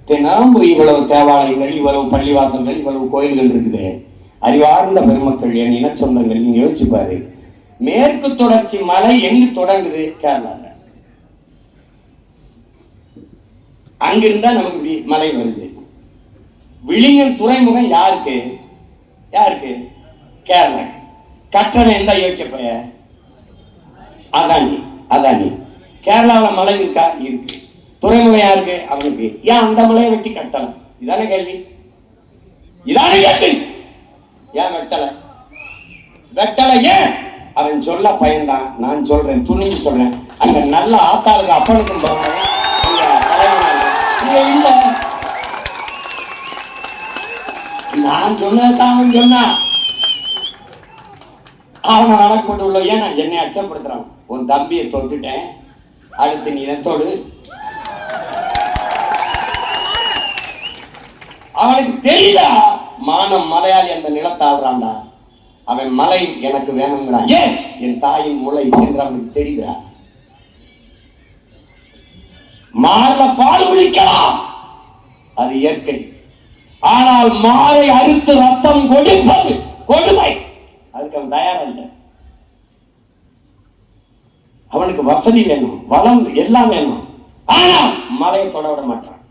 Speaker 1: தினம் இவ்வளவு தேவாலயங்கள், இவ்வளவு பள்ளிவாசல்கள், இவ்வளவு கோயில்கள் இருக்குது. அறிவார்ந்த பெருமக்கள், என் இன சொந்தங்கள், நீங்க யோசிச்சு பாரு. மேற்கு தொடர்ச்சி மலை எங்கு தொடங்குது? கேரளால. அங்கிருந்தா நமக்கு மலை வருது. விழிஞன் துறைமுகம் யாருக்கு? யாருக்கு? கேரளாக்கு. கட்டணம் எந்த யோசிக்க பைய? அதானி. அதானி. கேரளாவில் மலை இருக்கா? இருக்கு. துறைமுகம் யாருக்கு? அவனுக்கு. ஏன் அந்த மலையை வெட்டி கட்டலாம்? இதான கேள்வி. இதான கேள்வி. ஏன் வெட்டல? வெட்டல ஏன்? அவன் சொல்ல பயன்தான். நான் சொல்றேன், துணிஞ்சு சொல்றேன். அந்த நல்ல ஆத்தாளுக்கு அப்பனுக்கும் போறேன். இல்ல, நான் சொன்னதான் அவன் சொன்னான். அவனை வழக்கப்பட்டு உள்ள. ஏன்னா என்னை அச்சப்படுத்துறான். உன் தம்பியை தொட்டுட்டேன், அடுத்து நீ தொடு. அவனுக்கு தெரியுதா மானம் மலையாளி அந்த நிலத்தாடுறான்டா. அவன் மலை எனக்கு வேணுங்கிறான். ஏன்? என் தாயின் முளை என்று அவனுக்கு தெரியுதா? மாற பால் குடிக்கலாம், அது இயற்கை. ஆனால் மாறை அறுத்து ரத்தம் கொடுப்பது கொடுமை. அதுக்கு அவன் தயாரா இல்லை. அவனுக்கு வசதி வேணும், வளம் எல்லாம் வேணும். ஆனால் மலையை தொட விட மாட்டான்.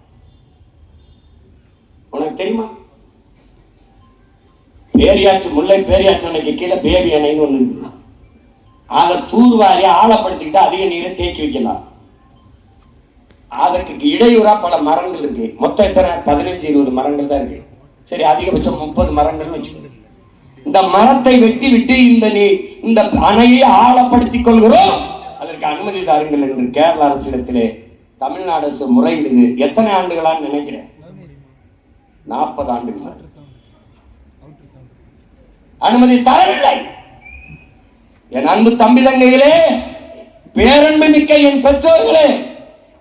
Speaker 1: உனக்கு தெரியுமா? பேரியாற்று, முல்லை பேரியாற்று அணைக்கு கீழே பேபி அணைன்னு ஒண்ணு இருக்கு. அதை தூர்வாரி ஆழப்படுத்திக்கிட்டு அதிக நீரை தேக்கி வைக்கலாம். அதற்கு இடையூறா பல மரங்கள் இருக்கு. மொத்தம் எத்தனை? 15-20 மரங்கள் தான் இருக்கு. சரி, அதிகபட்சம் 30 மரங்கள் வச்சுக்கோங்க. இந்த மரத்தை வெட்டி விட்டு இந்த அணையை ஆழப்படுத்திக் கொள்கிறோம், அதற்கு அனுமதி தாருங்கள் என்று கேரள அரசிடத்திலே தமிழ்நாடு அரசு முறையிடுது. எத்தனை ஆண்டுகளான்னு நினைக்கிறேன்? 40 ஆண்டுகள். அனுமதி தரவில்லை. என் அன்பு தம்பி தங்கைகளே, பேரன்பு மிக்க என் பெற்றோர்களே,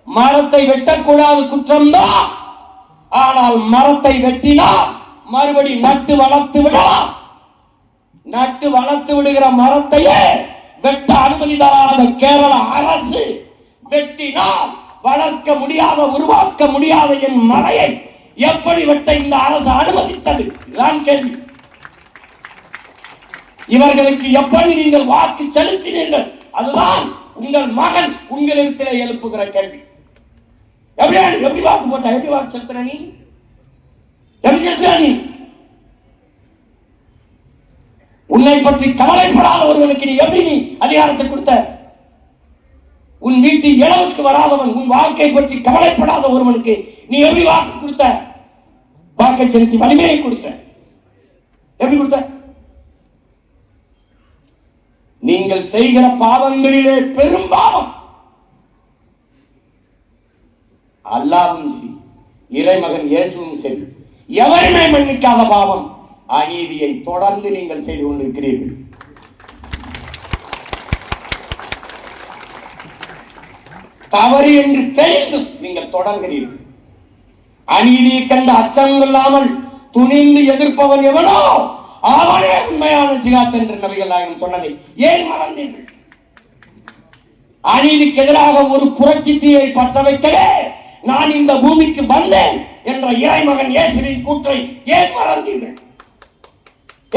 Speaker 1: மரத்தை வெட்டக்கூடாது, குற்றம்தான். ஆனால் மரத்தை வெட்டினால் மறுபடி நட்டு வளர்த்து விடலாம். நட்டு வளர்த்து விடுகிற மரத்தையே வெட்ட அனுமதி தராத கேரள அரசு வெட்டினால் வளர்க்க முடியாத, உருவாக்க முடியாத என் மலையை எப்படி வெட்ட இந்த அரசு அனுமதித்தது? இதுதான் கேள்வி. இவர்களுக்கு எப்படி நீங்கள் வாக்கு செலுத்தினீர்கள்? அதுதான் உங்கள் மகன் உங்களிடத்தில் எழுப்புகிற கேள்வி. எப்படி வாக்கு போட்ட? எப்படி வாக்கு செலுத்துற நீ? எப்படி செலுத்துற நீ? உன்னை பற்றி கவலைப்படாத ஒருவனுக்கு நீ எப்படி அதிகாரத்தை கொடுத்த? உன் வீட்டில் இளவுக்கு வராதவன், உன் வாழ்க்கை பற்றி கவலைப்படாத ஒருவனுக்கு நீ எப்படி வாக்கு கொடுத்த? வாக்கை செலுத்தி வலிமையை கொடுத்த. எப்படி கொடுத்த? நீங்கள் செய்கிற பாவங்களிலே பெரும் பாவம், அல்லாஹ்வும் சரி, இறைமகன் இயேசுவும் சரி, எவருமே மன்னிக்காத பாவம், அநீதியை தொடர்ந்து நீங்கள் செய்து கொண்டிருக்கிறீர்கள். தவறு என்று தெரிந்தும் நீங்கள் தொடர்கிறீர்கள். அநீதியை கண்டு அச்சம் இல்லாமல் துணிந்து எதிர்ப்பவன் எவனோ அவனே உண்மையான ஜிகாத் என்று நபிகள் நாயகம் சொன்னதை ஏன் மறந்தீர்கள்? அநீதிக்கு எதிராக ஒரு புரட்சி தீயை பற்ற வைக்கவே நான் இந்த பூமிக்கு வந்தேன் என்ற இறைமகன் இயேசுவின் கூற்றை ஏன் மறந்தீர்கள்?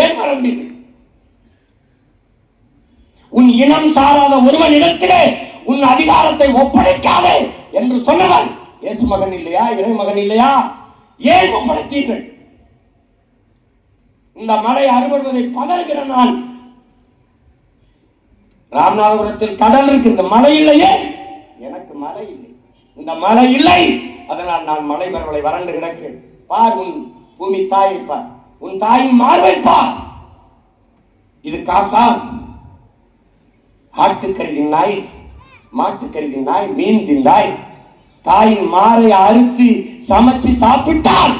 Speaker 1: ஏன் மறந்தீர்கள்? உன் இனம் சாராத ஒருவனிடத்திலே உன் அதிகாரத்தை ஒப்படைக்காதே என்று சொன்னவன் இயேசு மகன் இல்லையா? இறைமகன் இல்லையா? ஏன் ஒப்படைத்தீர்கள்? இந்த மலை அறுபடுவதை பதறுகிற நான் ராமநாதபுரத்தில் கடல் இருக்கு, இந்த மலை இல்லையே. எனக்கு மலை இல்லை, இந்த மலை இல்லை, அதனால் நான் மலை மரவளை வறண்டு கிடக்கிறேன். பார் உன் பூமி தாயை பார், உன் தாயின் மார்பை பார். இது காசா? ஆட்டுக்கறி தின்னாய், மாட்டுக்கறி தின்னாய், மீன் தின்னாய், தாயின் மாரை அறுத்து சமைச்சு சாப்பிட்டால்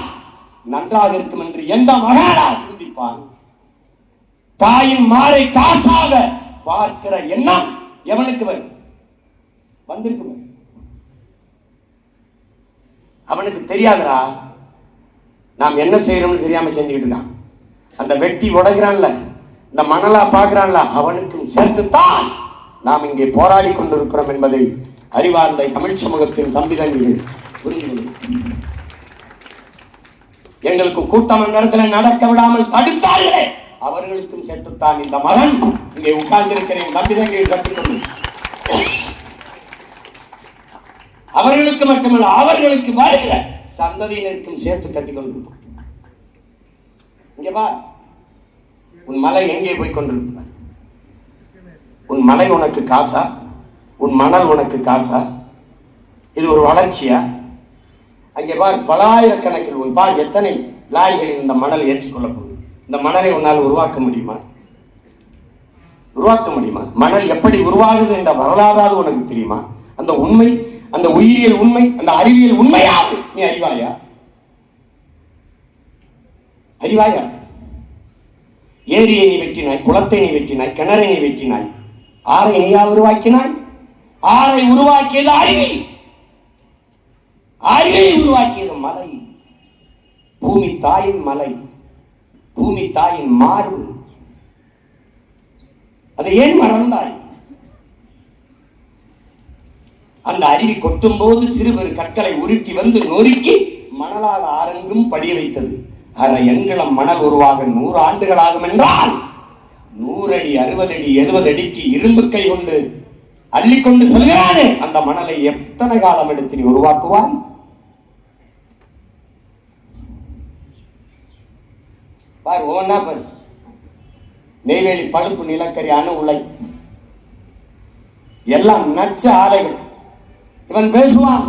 Speaker 1: நன்றாக இருக்கும் என்று எந்த மகாரா சிந்திப்பான்? தாயின் மாரை காசாக பார்க்கிற எண்ணம் எவனுக்கு வரும்? வந்திருக்கு. அவனுக்கு தெரியாதரா? நாம் என்ன செய்யறோம்னு தெரியாம செஞ்சுக்கிட்டு இருக்கான். அந்த வெட்டி உடைக்கிறான்ல, இந்த மணலா பார்க்கிறான்ல, அவனுக்கும் சேர்த்துத்தான் நாம் இங்கே போராடி கொண்டிருக்கிறோம் என்பதை அறிவார்ந்த தமிழ் சமூகத்தின் தம்பி தம்பிகள் புரிந்து கொள்ளும். எங்களுக்கு கூட்டம் நேரத்தில் நடக்க விடாமல் தடுத்தார்களே, அவர்களுக்கும் சேர்த்துத்தான் இந்த மகன் இங்கே உட்கார்ந்திருக்கிறேன். தம்பி தம்பிகள் கற்றுக்கொள்ளும். அவர்களுக்கு மட்டுமல்ல, அவர்களுக்கு வருகிற சந்ததியினருக்கும் சேர்த்து கத்திக் கொண்டிருக்கும். இங்க வா, உன் மலை எங்கே போய் கொண்டிருக்கிறார்? உன் மலை உனக்கு காசா? உன் மணல் உனக்கு காசா? இது ஒரு வளர்ச்சியா? அங்கே பார், பலாயிரக்கணக்கில் உன் பார் எத்தனை லாரிகளில் இந்த மணல் ஏற்றுக்கொள்ள போகுது. இந்த மணலை உன்னால் உருவாக்க முடியுமா? உருவாக்க முடியுமா? மணல் எப்படி உருவாகுது என்ற வரலாறாவது உனக்கு தெரியுமா? அந்த உண்மை, அந்த உயிரியல் உண்மை, அந்த அறிவியல் உண்மையாது நீ அறிவாயா? அறிவாயா? ஏரியை நீ வெட்டினாய், குளத்தை நீ வெட்டினாய், கிணறை நீ வெட்டினாய், ஆறை நீயா உருவாக்கினாய்? ஆறை உருவாக்கியது அறிவி, அறிவை உருவாக்கியது மலை. பூமி தாயின் மலை, பூமி தாயின் மார்பு. அதை ஏன் மறந்தாய்? அந்த அருவி கொட்டும் போது சிறுவர் கற்களை உருட்டி வந்து நொறுக்கி மணலாக ஆரெங்கும் படிய வைத்தது. அரை எண்களம் மணல் உருவாக 100 ஆண்டுகள் ஆகும் என்றால் 100 அடி 60 அடி 70 அடிக்கு இரும்பு கை கொண்டு அள்ளிக்கொண்டு செல்கிறானே, அந்த மணலை எத்தனை காலம் எடுத்து நீ உருவாக்குவான்? பாரு, ஒவ்வொன்னா பாரு. நெய்வேலி பழுப்பு நிலக்கரி, அணு உலை, எல்லாம் நச்ச ஆலைகள். இவன் பேசுவான்,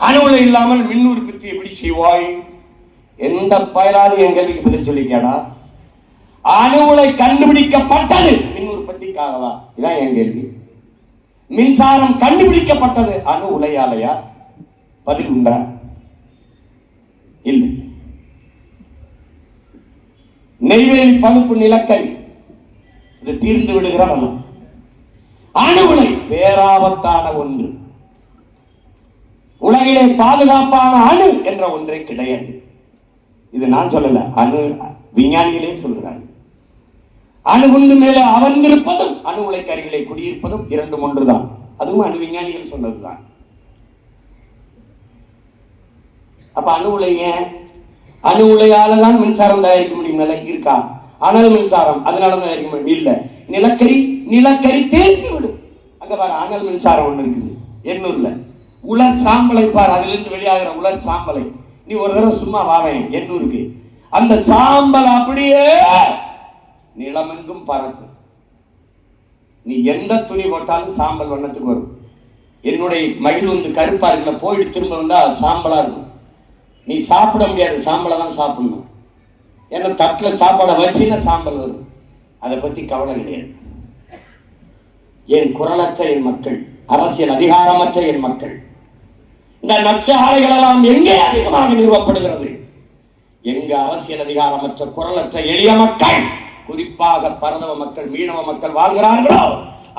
Speaker 1: அணு உலை இல்லாமல் மின் உற்பத்தி எப்படி செய்வாய்? எந்த பயலாது என் கேள்விக்கு பதில் சொல்லிக்கடா? அணு உலை கண்டுபிடிக்கப்பட்டது மின் உற்பத்திக்காகவா? இதான் என் கேள்வி. மின்சாரம் கண்டுபிடிக்கப்பட்டது அணு உலையாலையா? பதில் உண்டா? இல்லை. நெய்வேலி பழுப்பு நிலக்கரி இது தீர்ந்து விடுகிற வல்லம். அணு உலை பேராபத்தான ஒன்று. உலகிலே பாதுகாப்பான அணு என்ற ஒன்றே கிடையாது. இது நான் சொல்லல, அணு விஞ்ஞானிகளே சொல்கிறார்கள். அணு குண்டு மேலே அமர்ந்திருப்பதும் அணு உலைக்கு அருகிலே குடியிருப்பதும் இரண்டும் ஒன்றுதான். அதுவும் அணு விஞ்ஞானிகள் சொன்னதுதான். அப்ப அணு உலை ஏன்? அணு உலையால தான் மின்சாரம் தயாரிக்க முடியும். நிலை இருக்கா? அனல் மின்சாரம் அதனால தயாரிக்க முடியும்? இல்ல. நிலக்கரி, நிலக்கரி தேர்ந்து விடும். அங்க பாரு, அனல் மின்சாரம் ஒண்ணு இருக்குது எண்ணூர்ல. உலர் சாம்பலை பார், அதுல இருந்து வெளியாகிற உலர் சாம்பலை நீ ஒரு தடவை சும்மா வாவேன் எண்ணூருக்கு. அந்த சாம்பல் அப்படியே நிலமெங்கும் பறக்கும். நீ எந்த துணி போட்டாலும் சாம்பல் வண்ணத்துக்கு வரும். என்னுடைய மகிழ் வந்து கருப்பா இருக்குல்ல, போயிட்டு திரும்ப வந்தா சாம்பலா இருக்கும். நீ சாப்பிட முடியாது, சாம்பலை தான் சாப்பிடணும். ஏன்னா தட்டில் சாப்பாடை வச்சுன்னா சாம்பல் வரும். அதை பத்தி கவலை கிடையாது. என் குரலற்ற என் மக்கள், அரசியல் அதிகாரமற்ற என் மக்கள், இந்த நச்ச ஆலைகள் எல்லாம் எங்கே அதிகமாக நிறுவப்படுகிறது? எங்க அரசியல் அதிகாரமற்ற குரலற்ற எளிய மக்கள், குறிப்பாக பரதவ மக்கள், மீனவ மக்கள் வாழ்கிறார்களோ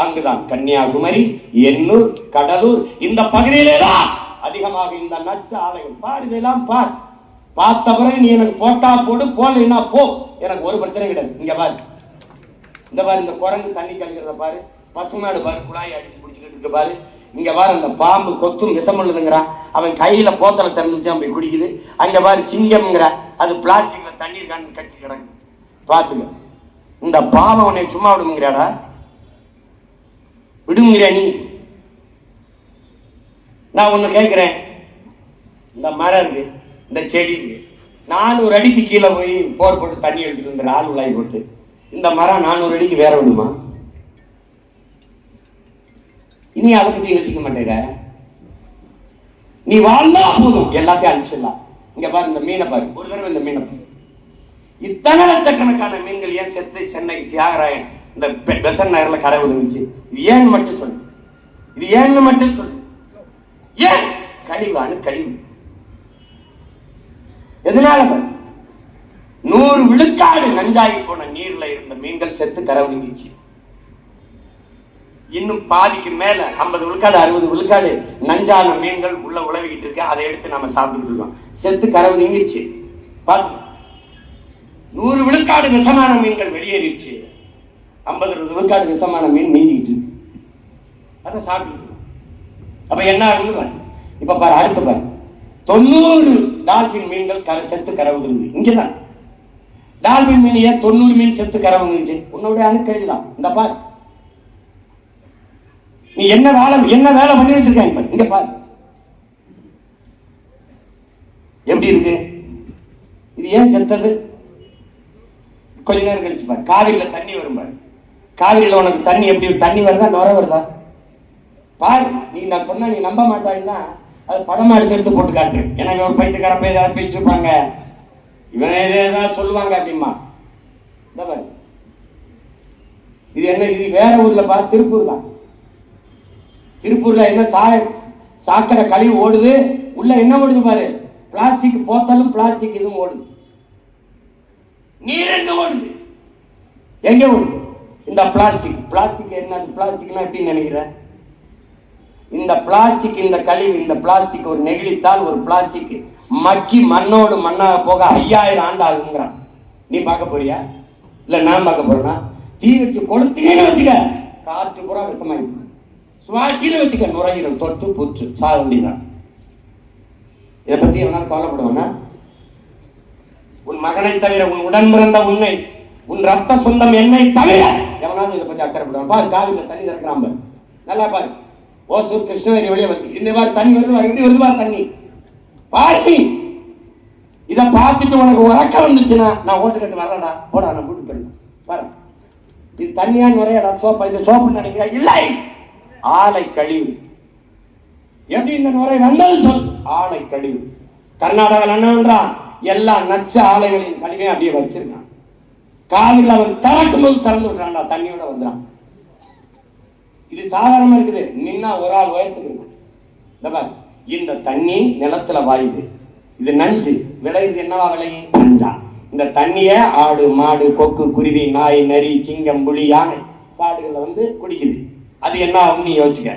Speaker 1: அங்குதான் கன்னியாகுமரி, எண்ணூர், கடலூர் இந்த பகுதியிலே தான் அதிகமாக இந்த நச்ச ஆலைகள். பார், இதெல்லாம் பார். பார்த்த பிறகு நீ எனக்கு போட்டா போடு, போடலைன்னா போ, எனக்கு ஒரு பிரச்சனை கிடையாது. இங்க பாரு, இந்த பாரு, இந்த குரங்கு தண்ணி கழிக்கிறத பாரு, பசுமாடு பாரு குழாயை அடிச்சு பிடிச்சிக்கிட்டு இருக்கு பாரு. இங்க பாரு, அந்த பாம்பு கொத்தும் விஷமுள்ளதுங்கிறான், அவன் கையில போத்தலை திறந்துட்டு போய் குடிக்குது. அங்க பாரு சிங்கம்ங்கிற, அது பிளாஸ்டிக்ல தண்ணீர் கான்னு கடிச்சு கிடக்கு. பாத்துக்க, இந்த பாவம் உன்னை சும்மா விடுங்கிறாடா? விடுங்கிற நீ? நான் ஒண்ணு கேட்கிறேன், இந்த மரம் இருக்கு, இந்த செடி இருக்கு, 400 அடிக்கு கீழே போய் போர் போட்டு தண்ணி எடுத்துட்டு வந்துற ஆள் உலாய் போட்டு, இந்த மரம் 400 அடிக்கு வேற விடுமா? இனி அதை பத்தி யோசிக்க மாட்டேங்க. நீ வாழ்ந்தா போதும், எல்லாத்தையும் அழிச்சிடலாம். இங்க பாரு, இந்த மீனை பாரு, ஒரு தடவை இந்த மீனை பாரு. இத்தனை லட்சக்கணக்கான மீன்கள் ஏன் செத்து சென்னை தியாகராயன் இந்த பெசன் நகர்ல கடை விழுந்துச்சு? இது ஏன்னு மட்டும் சொல்லு, இது ஏன்னு மட்டும் சொல்லு. ஏன்? கழிவான கழிவு. எதனால? 100 விழுக்காடு நஞ்சாகி போன நீர்ல இருந்த மீன்கள் செத்து கரை ஒதுங்கிச்சு. இன்னும் பாதிக்கு மேல 50 விழுக்காடு 60 விழுக்காடு நஞ்சான மீன்கள் உள்ள உழவிக்கிட்டு இருக்கு. அதை எடுத்து நம்ம சாப்பிட்டுட்டு இருக்கோம். செத்து கரை ஒதுங்கிடுச்சு.
Speaker 2: பார்த்து 100 விழுக்காடு விஷமான மீன்கள் வெளியேறிடுச்சு, 50 விழுக்காடு விஷமான மீன் நீந்திக்கிட்டு அதை சாப்பிட்டு. அப்ப என்ன ஆகுன்னு பாரு. இப்ப பாரு, அடுத்து பாரு, 90 டால்பின் மீன்கள் செத்து கரை உதிருது. இங்கதான் டால்பின் மீன் ஏன் 90 மீன் செத்து கரை வந்துச்சு? உன்னுடைய அணுக்கழிவுதான். இந்த பாரு, நீ என்ன வேலை பண்ணி வச்சிருக்காங்க பாரு. இங்க பாரு எப்படி இருக்கு. இது ஏன் செத்தது? கொஞ்ச நேரம் கழிச்சு பாரு, காவிரியில தண்ணி வரும் பாரு. காவிரியில உனக்கு தண்ணி எப்படி தண்ணி வருதா நுர வருதா பாரு. நீ நான் சொன்ன நீ நம்ப மாட்டாங்கன்னா அது படமா எடுத்து போட்டு காட்டுறேன். எனக்கு ஒரு பைத்துக்காரப்ப ஏதாவது பேசிருப்பாங்க, இவன் ஏதாவது சொல்லுவாங்க அப்படிமா. இந்த பாரு, இது என்ன, இது வேற ஊர்ல பாரு, திருப்பூர் தான். திருப்பூர்ல என்ன சாக்கடை கழிவு ஓடுது, உள்ள என்ன ஓடுது பாரு, பிளாஸ்டிக் போத்தலும் பிளாஸ்டிக் இதுவும் ஓடுது. நீர் எங்க ஓடுது? எங்க ஓடுது? இந்த பிளாஸ்டிக். பிளாஸ்டிக் என்ன? பிளாஸ்டிக்னா எப்படி நினைக்கிற? இந்த பிளாஸ்டிக், இந்த கழிவு, இந்த பிளாஸ்டிக் ஒரு நெகிழித்தால் ஒரு பிளாஸ்டிக் மக்கி மண்ணோடு மண்ணாக போக 5000 ஆண்டு ஆகுங்கிறான். நீ பார்க்க போறியா? இல்ல நான் பார்க்க போறேன்னா? தீ வச்சு கொளுத்தீங்கன்னு வச்சுக்க, காற்று பூரா விஷமாயிடும். சுவாசின்னு வச்சுக்க, நுரையீரல் தொற்று புற்று சாக வேண்டியதான். இதை பத்தி எவனாலும் கவலைப்படுவானா? உன் மகனை தவிர, உன் உடன் பிறந்த உன்னை, உன் ரத்த சொந்தம் என்னை தவிர எவனாவது இதை பத்தி அக்கறைப்படுவான்? பாரு, காவிரியில் தண்ணி திறக்கிறான் பாரு, நல்லா பாரு. ஓசூர் கிருஷ்ணகிரி வெளியே வருது, இந்த மாதிரி தண்ணி வருது, எப்படி வருது பாரு தண்ணி பாரு. இதை பார்த்துட்டு உனக்கு உறக்க வந்துருச்சுன்னா நான் ஓட்டு கட்டு வரலடா, போடா நான் கூட்டு போயிருந்தேன் பாரு. இது தண்ணியான்னு வரையடா சோப்பா, இது சோப்புன்னு நினைக்கிறா? இல்லை, ஆலை கழிவு. எப்படி இந்த நுரை வந்தது சொல்? ஆலை கழிவு. கர்நாடகாவில் என்னன்றான், எல்லா நச்ச ஆலைகளின் கழிவையும் அப்படியே வச்சிருக்கான். காவிரியில் அவன் திறக்கும் போது திறந்து விட்டுறான்டா, தண்ணியோட வந்துடான். இது சாதாரணமா இருக்குது, நின்னா ஒரு ஆள் உயரத்துக்கு. இந்த தண்ணி நிலத்துல வாயுது, இது நஞ்சு விளையுது. என்னவா விளையும்? நஞ்சா. இந்த தண்ணிய ஆடு மாடு கொக்கு குருவி நாய் நரி சிங்கம் புலி யானை காடுகள்ல வந்து குடிக்குது. அது என்ன ஆகும்னு நீ யோசிச்சுக்க.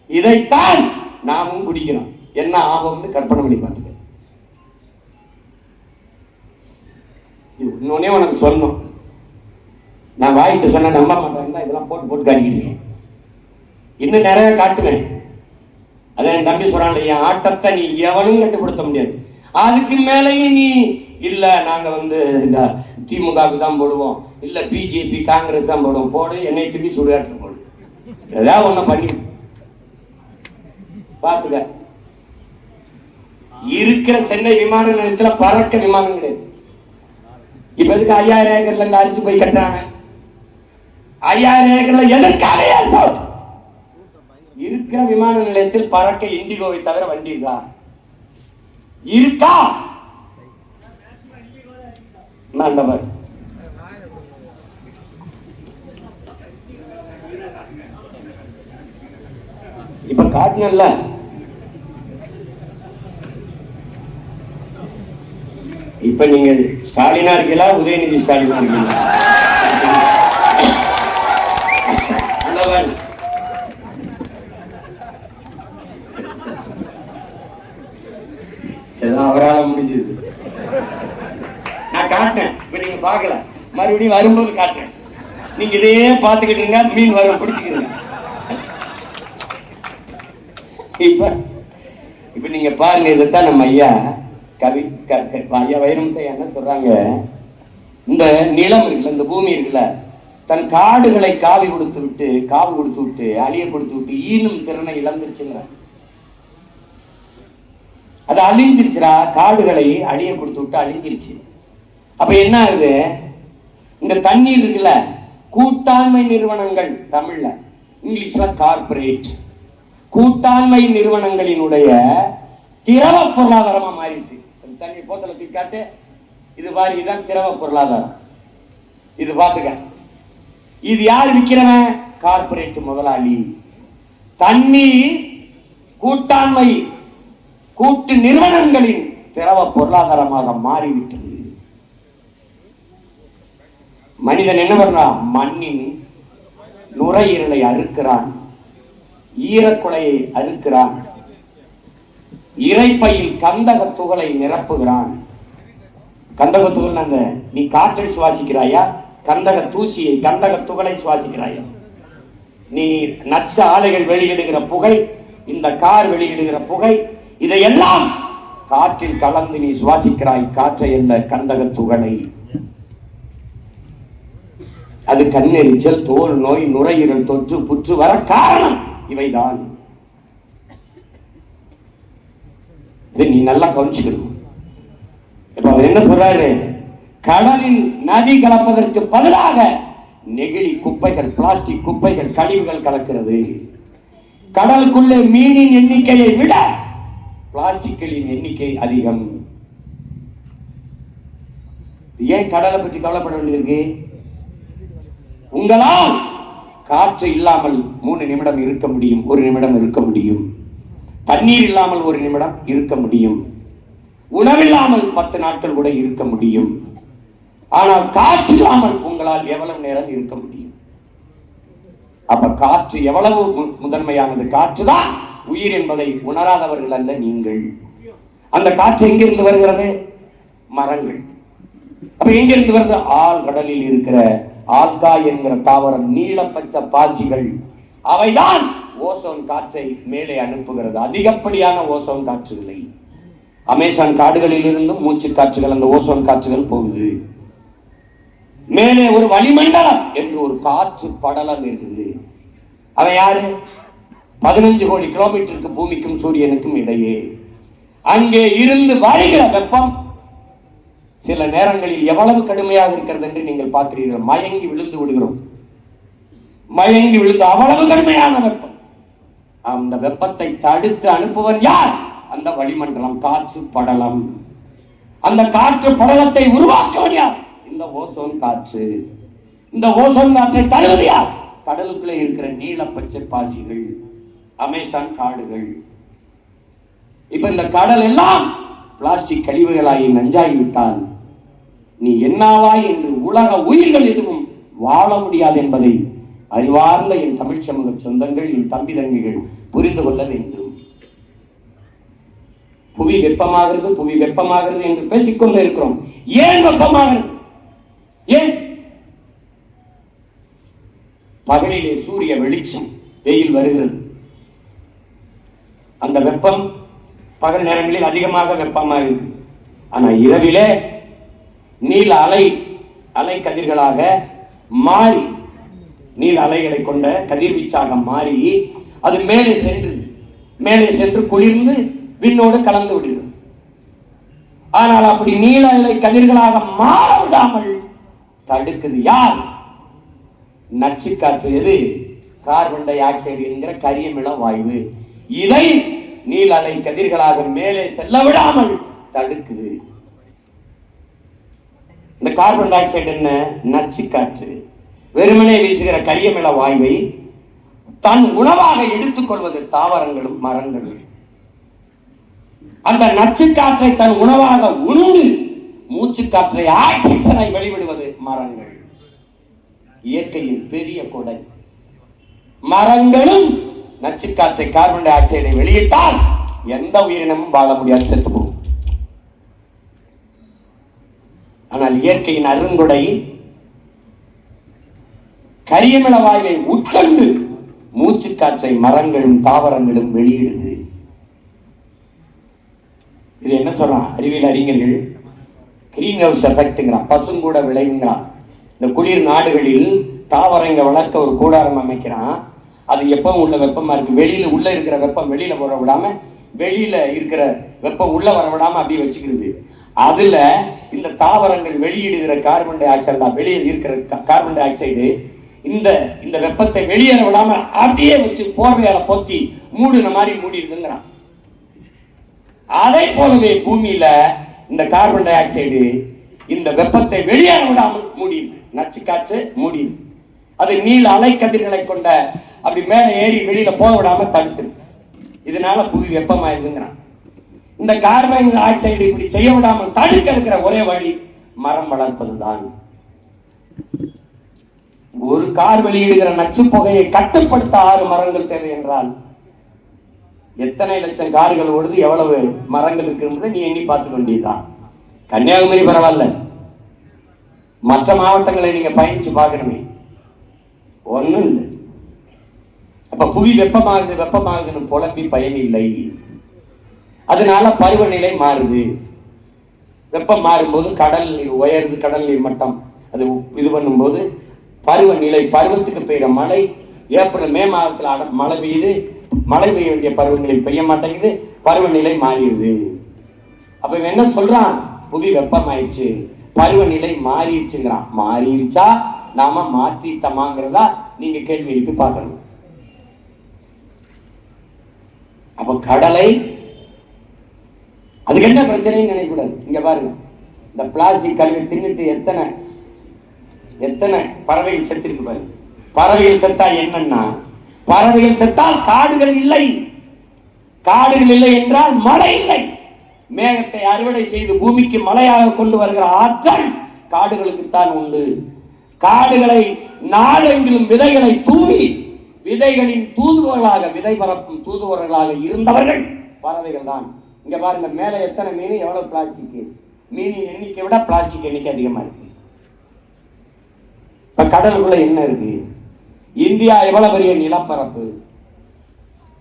Speaker 2: இதைத்தான் நாமும் குடிக்கிறோம். என்ன ஆகும்னு கற்பனை பண்ணி பார்த்துக்க. இன்னொன்னே உனக்கு சொல்லணும், நான் வாய்ட்டு சொன்ன நம்ப மாட்டேன், இதெல்லாம் போட்டு போட்டு காட்டிக்கிட்டீங்க. இன்னும் நிறைய காட்டுவேன். அதான் என் தம்பி சொல்றான், என் ஆட்டத்தை நீ எவனும் கட்டுப்படுத்த முடியாது. அதுக்கு மேலேயும் நீ இல்ல நாங்க வந்து இந்த திமுகவுக்கு தான் போடுவோம், இல்ல பிஜேபி காங்கிரஸ் தான் போடுவோம், போடு என்னை தூக்கி சுடுகாட்டு போடு, ஏதாவது ஒண்ணு பண்ணி பாத்துக்க. இருக்கிற சென்னை விமான நிலையத்துல பறக்க விமானம் கிடையாது. இப்ப எதுக்கு 5000 ஏக்கர்ல இருந்து அரிச்சு போய் கட்டுறாங்க? 5000 ஏக்கர்ல எதற்காக ஏற்போம்? இருக்கிற விமான நிலையத்தில் பறக்க இண்டிகோவை தவிர வண்டி இருக்கா? இருக்கா? அந்த மாதிரி இப்ப காட்டினல்ல, இப்ப நீங்க ஸ்டாலினா இருக்கீங்களா உதயநிதி ஸ்டாலினா இருக்கீங்களா? அந்த மாதிரி அவரால் முடிஞ்சது நான் காட்டேன். இப்ப நீங்க பார்க்கல, மறுபடியும் வரும்போது காட்டுறேன். நீங்க இதையே பார்த்துக்கிட்டு இருங்க, மீன் வரும் பிடிச்சுக்கிறீங்க. இப்ப நீங்க பாருங்க, இதைத்தான் நம்ம ஐயா ஐயா வைரமுத்து என்ன சொல்றாங்க, இந்த நிலம் இருக்குல்ல, இந்த பூமி இருக்குல்ல, தன் காடுகளை காவி கொடுத்து விட்டு அழிய கொடுத்து விட்டு ஈனும் திறனை இழந்துருச்சுங்க. அது அழிஞ்சிருச்சுரா, காடுகளை அழிய கொடுத்து விட்டு அழிஞ்சிருச்சு. அப்ப என்ன ஆகுது? இந்த தண்ணீர் இருக்குல்ல, கூட்டாண்மை நிறுவனங்கள், தமிழ்ல இங்கிலீஷ்ல கார்பரேட், கூட்டாண்மை நிறுவனங்களினுடைய திரவ பொருளாதாரமா மாறிடுச்சு. தண்ணி போத்தல தூக்காட்டு, இது மாதிரி இதுதான் திரவ பொருளாதாரம். இது பாத்துக்க, இது யார் விற்கிறவன்? கார்பரேட் முதலாளி. தண்ணி கூட்டாண்மை கூட்டு நிறுவனங்களின் திரவ பொருளாதாரமாக மாறிவிட்டது. மனிதன் என்ன பண்றான்? மண்ணின் நுரையீரலை அறுக்கிறான், ஈரக்குலையை அறுக்கிறான், இறைப்பையில் கந்தக துகளை நிரப்புகிறான், கந்தகத்துகள் அந்த நீ காற்றை சுவாசிக்கிறாயா, கந்தக தூசியை கந்தக துகளை சுவாசிக்கிறாயா? நீ நச்ச ஆலைகள் வெளியிடுகிற புகை, இந்த கார் வெளியிடுகிற புகை, இதையெல்லாம் காற்றில் கலந்து நீ சுவாசிக்கிறாய். காற்றை அல்ல, கந்தக துகளை. அது கண்ணெரிச்சல், தோல் நோய், நுரையீரல் தொற்று, புற்று வர காரணம் இவைதான். இதை நீ நல்லா கவனிச்சுக்கணும். இப்ப அவர் என்ன சொல்றாரு? கடலில் நதி கலப்பதற்கு பதிலாக நெகிழி குப்பைகள், பிளாஸ்டிக் குப்பைகள், கழிவுகள் கலக்கிறது. கடலுக்குள்ளே மீனின் எண்ணிக்கையை விட பிளாஸ்டிக்களின் எண்ணிக்கை அதிகம். ஏன் கடலை பற்றி கவலைப்பட வேண்டியிருக்கு? உங்களால் காற்று இல்லாமல் 3 நிமிடம் இருக்க முடியும், 1 நிமிடம் இருக்க முடியும். தண்ணீர் இல்லாமல் 1 நிமிடம் இருக்க முடியும். உணவில்லாமல் 10 நாட்கள் கூட இருக்க முடியும். ஆனால் காற்று இல்லாமல் உங்களால் எவ்வளவு நேரம் இருக்க முடியும்? அப்ப காற்று எவ்வளவு முதன்மையானது. காற்றுதான் உயிர் என்பதை உணராதவர்கள் அல்ல நீங்கள். அந்த காற்று எங்கிருந்து வருகிறது? மரங்கள். அப்ப எங்கிருந்து வருது? ஆழ்கடலில் இருக்கிற ஆல்கா என்கிற தாவரம், நீல பச்சை பாசிகள், அவைதான் ஓசோன் காற்றை மேலே அனுப்புகிறது. அதிகப்படியான ஓசோன் காற்றுகளை அமேசான் காடுகளில் இருந்தும் மூச்சு காற்றுகள், அந்த ஓசோன் காற்றுகள் போகுது. மேலே ஒரு வளிமண்டலம் என்று ஒரு காற்று படலம் இருக்குது. அவன் யாரு? 15 கோடி கிலோமீட்டருக்கு பூமிக்கும் சூரியனுக்கும் இடையே. அங்கே இருந்து வருகிற வெப்பம் சில நேரங்களில் எவ்வளவு கடுமையாக இருக்கிறது என்று நீங்கள் பார்க்கிறீர்கள். மயங்கி விழுந்து விடுகிறோம். மயங்கி விழுந்து அவ்வளவு கடுமையான வெப்பம். அந்த வெப்பத்தை தடுத்து அனுப்புவன் யார்? அந்த வளிமண்டலம், காற்று படலம். அந்த காற்று படலத்தை உருவாக்குவன் யார்? இந்த ஓசோன் காற்று. இந்த ஓசோன் காற்றை தருவது யார்? கடலுக்குள்ளே இருக்கிற நீல பச்சை பாசிகள், அமேசான் காடுகள். இப்ப இந்த கடல் எல்லாம் பிளாஸ்டிக் கழிவுகளாகி நஞ்சாகிவிட்டால் நீ என்னாவாய் என்று உலக உயிர்கள் எதுவும் வாழ முடியாது என்பதை அறிவார்ந்த என் தமிழ் சமூக சொந்தங்கள், என் தம்பி தங்கிகள் புரிந்து கொள்ள வேண்டும். புவி வெப்பமாகிறது, புவி வெப்பமாகிறது என்று பேசிக்கொண்டே இருக்கிறோம். ஏன் வெப்பமாகிறது? ஏன்? பகலிலே சூரிய வெளிச்சம், வெயில் வருகிறது. அந்த வெப்பம் பகல் நேரங்களில் அதிகமாக வெப்பமாக இருக்கு. ஆனா இரவிலே நீல அலை கதிர்களாக மாறி, நீல அலைகளை கொண்ட கதிர்வீச்சாக மாறி அது மேலே சென்று குளிர்ந்து விண்ணோடு கலந்து விடுகிறது. ஆனால் அப்படி நீல அலை கதிர்களாக மாற விடாமல் தடுக்குது யார்? நச்சு காற்று. எது? கார்பன் டை ஆக்சைடு என்கிற கரியமில வாயு. இதை நீல அலை கதிர்களாக மேலே செல்ல விடாமல் தடுக்குது. இந்த கார்பன் டை ஆக்சைடு என்ன? நச்சு காற்று. வெறுமனே வீசுகிற கரியமில வாயுவை தன் உணவாக எடுத்துக்கொள்வது தாவரங்களும் மரங்களும். அந்த நச்சு காற்றை தன் உணவாக உண்டு மூச்சு காற்றை, ஆக்சிஜனை வெளிவிடுவது மரங்கள். இயற்கையின் பெரிய கொடை. மரங்களும் நச்சு காற்றை, கார்பன் டை ஆக்சைடை வெளியிட்டால் எந்த உயிரினமும் வாழ முடியாது, செத்து போகும். ஆனால் இயற்கையின் அருங்கொடை கரியமில வாயுவை உட்கொண்டு மூச்சு காற்றை மரங்களும் தாவரங்களும் வெளியிடுது. இது என்ன சொல்றான் அறிவியல் அறிஞர்கள்? கிரீன் ஹவுஸ் எஃபெக்ட்ங்கிறான், பசுங்கூட விளைவுங்கிறான். இந்த குளிர் நாடுகளில் தாவரங்க வளர்க்க ஒரு கூடாரம் அமைக்கிறான். அது எப்பவும் உள்ள வெப்பமா இருக்கு. வெளியில உள்ள இருக்கிற வெப்பம் வெளியில வர விடாம, வெளியில இருக்கிற வெப்பம் உள்ள வர விடாம அப்படியே வச்சுக்கிறது. அதுல இந்த தாவரங்கள் வெளியிடுகிற கார்பன் டை ஆக்சைடு தான், வெளியே இருக்கிற கார்பன் டை ஆக்சைடு இந்த வெப்பத்தை வெளியேற விடாம அப்படியே வச்சு போர்வையால பொத்தி மூடுன மாதிரி மூடிடுதுங்கிறான். அதை போலவே பூமியில இந்த கார்பன் டை ஆக்சைடு இந்த வெப்பத்தை வெளியேற விடாமல் மூடிடுது. நச்சு காற்று மூடிடுது. அது நீல அலை கதிர்களை கொண்ட அப்படி மேல ஏறி வெளியில போக விடாம தடுத்துரு. இதனால புவி வெப்பமாயிருதுங்கிறான். இந்த கார்பன் டை ஆக்சைடு இப்படி செய்ய விடாமல் தடுக்க இருக்கிற ஒரே வழி மரம் வளர்ப்பதுதான். ஒரு கார் வெளியிடுகிற நச்சு புகையை கட்டுப்படுத்த 6 மரங்கள் தேவை என்றால் எத்தனை லட்சம் கார்கள் ஓடுது, எவ்வளவு மரங்கள் இருக்குன்றதை நீ எண்ணி பார்த்து வேண்டியதுதான். கன்னியாகுமரி பரவாயில்ல, மற்ற மாவட்டங்களை நீங்க பயணிச்சு பார்க்கணுமே, ஒண்ணும் இல்லை. அப்ப புவி வெப்பமாகுதுன்னு புலம்பி பயனில்லை. அதனால பருவநிலை மாறுது. வெப்பம் மாறும்போது கடல் நீர் உயருது, கடல் நீர் மட்டம் அது இது பண்ணும்போது பருவநிலை, பருவத்துக்கு பெய்கிற மழை ஏப்ரல் மே மாதத்துல மழை பெய்யுது, மழை பெய்ய வேண்டிய பருவநிலை பெய்ய மாட்டேங்குது, பருவநிலை மாறிடுது. அப்ப இவன் என்ன சொல்றான்? புவி வெப்பம் ஆயிடுச்சு, பருவநிலை மாறிடுச்சுங்கிறான். மாறிடுச்சா நாம மாத்திட்டோமாங்கிறதா நீங்க கேள்வி எழுப்பி பார்க்கணும். அப்ப கடலை அதுக்கு என்ன பிரச்சனைன்னு நினைக்கூடாது. இங்க பாருங்க, இந்த பிளாஸ்டிக் கழிவை தின்னுட்டு எத்தனை பறவைகள் செத்திருக்கு பாருங்க. பறவைகள் செத்தா என்னன்னா, பறவைகள் செத்தால் காடுகள் இல்லை, காடுகள் இல்லை என்றால் மழை இல்லை. மேகத்தை அறுவடை செய்து பூமிக்கு மழையாக கொண்டு வருகிற ஆற்றல் காடுகளுக்குத்தான் உண்டு. காடுகளை நாடெங்கிலும் விதைகளை தூவி விதைகளின் தூதுவர்களாக, விதை பரப்பும் தூதுவர்களாக இருந்தவர்கள் பறவைகள் தான். இங்க பாருங்க, மேல எத்தனை மீன், எவ்வளவு பிளாஸ்டிக். மீனின் எண்ணிக்கை விட பிளாஸ்டிக் எண்ணிக்கை அதிகமா இருக்கு. இப்ப கடலுக்குள்ள என்ன இருக்கு? இந்தியா எவ்வளவு பெரிய நிலப்பரப்பு,